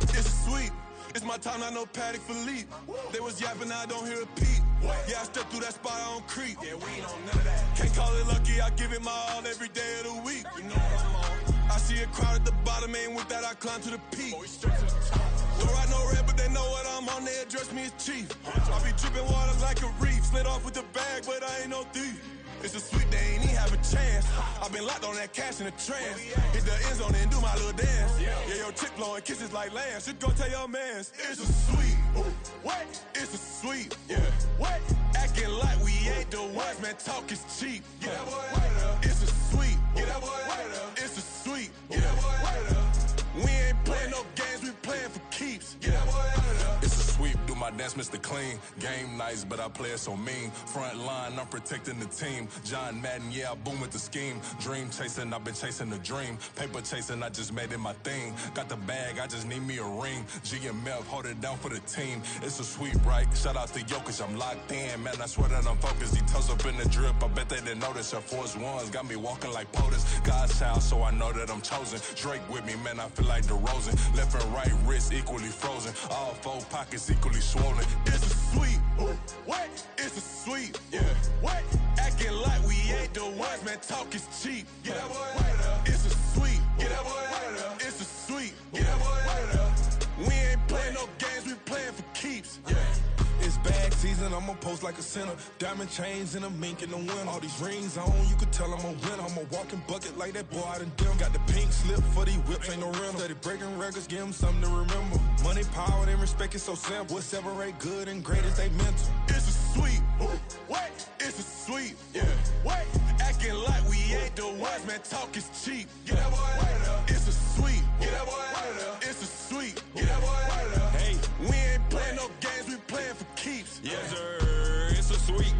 Speaker 11: It's a sweep. It's my time, not no Paddock Philippe. They was yapping, I don't hear a peep. Yeah, I step through that spot, I don't creep. Yeah, we ain't on none of that. Can't call it lucky, I give it my all every day of the week. You know what I'm on. I see a crowd at the bottom, and with that I climb to the peak. Don't ride no red, but they know what I'm on, they address me as chief. I be dripping water like a reef, slid off with the bag, but I ain't no thief. It's a sweet, they ain't even have a chance. I been locked on that cash in a trance. Hit the end zone and do my little dance. Yeah, your chick blowing kisses like lambs. You go tell your mans. It's a sweet. What? It's a sweet. Yeah. What? Acting like we ain't the ones, man. Talk is cheap. Get that boy out of there. It's a sweet. Get that boy out of there. It's a sweet. Get that boy out of there. We ain't playing no games, we playing for keeps. Get that boy out of there.
Speaker 13: It's a sweep, do my dance, Mr. Clean. Game nice, but I play it so mean. Front line, I'm protecting the team. John Madden, yeah, I boom with the scheme. Dream chasing, I've been chasing the dream. Paper chasing, I just made it my thing. Got the bag, I just need me a ring. GMF, hold it down for the team. It's a sweep, right? Shout out to Jokic, I'm locked in. Man, I swear that I'm focused. He toes up in the drip, I bet they didn't notice. Air Force Ones got me walking like POTUS. God's child, so I know that I'm chosen. Drake with me, man, I feel like DeRozan. Left and right wrist equally frozen. All four pockets equally swollen.
Speaker 11: It's a sweep. What? It's a sweep. Yeah. What? Acting like we ain't the ones, man. Talk is cheap. Get that boy out of there. It's a sweep. Get that boy out of there. It's a sweep. Get that boy out of there. We ain't playing no games, we playing for keeps. Yeah.
Speaker 12: It's bag season, I'ma post like a sinner. Diamond chains and a mink in the wind. All these rings on, you could tell I'm a winner. I'm a walking bucket like that boy out in Denver. Got the pink slip for these whips, ain't no rental. Steady breaking records, give them something to remember. Money, power, and respect is so simple. What separate good and great is they mental.
Speaker 11: It's a sweep. What? It's a sweep. Yeah. What? Acting like we ain't the ones, man. Talk is cheap. Get that boy out of there. It's a sweep. Get that boy out of there. It's a sweep. Get that boy out of there. Hey, we ain't playing no games, we playing for keeps.
Speaker 19: Yes, sir. It's a sweep.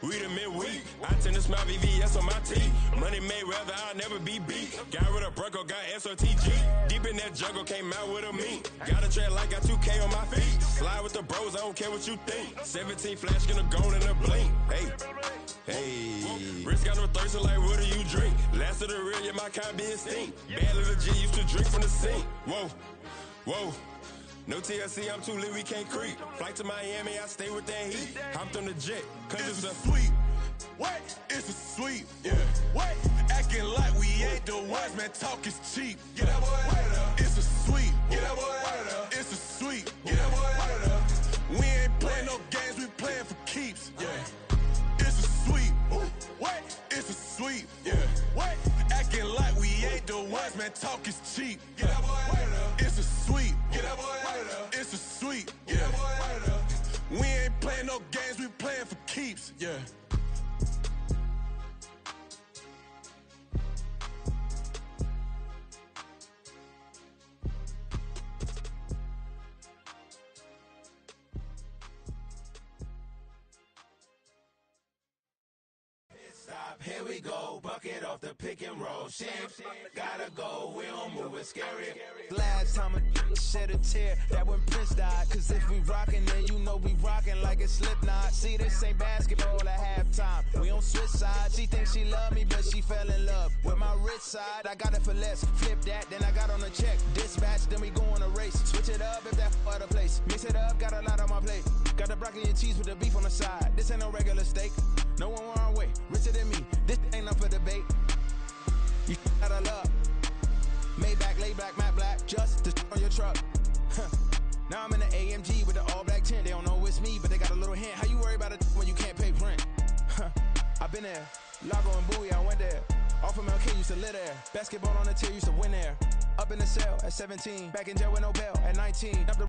Speaker 19: We the midweek. I tend to smile VVS on my teeth. Money made rather I'll never be beat. Got rid of Bronco, got SOTG. Deep in that jungle, came out with a meat. Got a tread like got 2K on my feet. Slide with the bros, I don't care what you think. 17 flash, gonna go in a blink. Hey. Hey, Rich got no thirsting like what do you drink? Last of the real, yeah, my kind be extinct. Bad little G used to drink from the sink. Whoa, whoa. No TLC, I'm too lit, we can't creep. Flight to Miami, I stay with that heat. Hopped on the jet, cause
Speaker 11: it's a sweep. What? It's a sweep. Yeah. What? Acting like we ain't the ones, man. Talk is cheap. Get that boy out of there. It's a sweep. Get that boy out of there. It's a sweep. Get that boy out of there. We ain't playing no games, we playing for keeps. Yeah. It's a sweep. What? It's a sweep. Yeah. What? Acting like we ain't the ones, man. Talk is cheap. Get that boy out of there. It's a sweep. Get that boy out of there. It's a sweep. Get that boy out of there. We ain't playing no games, we playing for keeps. Yeah.
Speaker 8: Here we go, bucket off the pick and roll. Shit, gotta go, we don't move it scary.
Speaker 5: Last time a shed a tear, that when Prince died. Cause if we rockin', then you know we rockin' like it's Slipknot. See, this ain't basketball at halftime. We on switch sides. She thinks she love me, but she fell in love with my rich side. I got it for less. Flip that, then I got on a check. Dispatch, then we go on a race. Switch it up if that other place. Mix it up, got a lot on my plate. Got the broccoli and cheese with the beef on the side. This ain't no regular steak. No one wrong way, richer than me. This ain't up for debate. You got a love. Maybach, lay back, matte black, just to on your truck. Now I'm in the AMG with
Speaker 20: been there. Lago and Bowie, I went there. Off of MLK, used to live there. Basketball on the tier, used to win there. Up in the cell at 17. Back in jail with no bail at 19.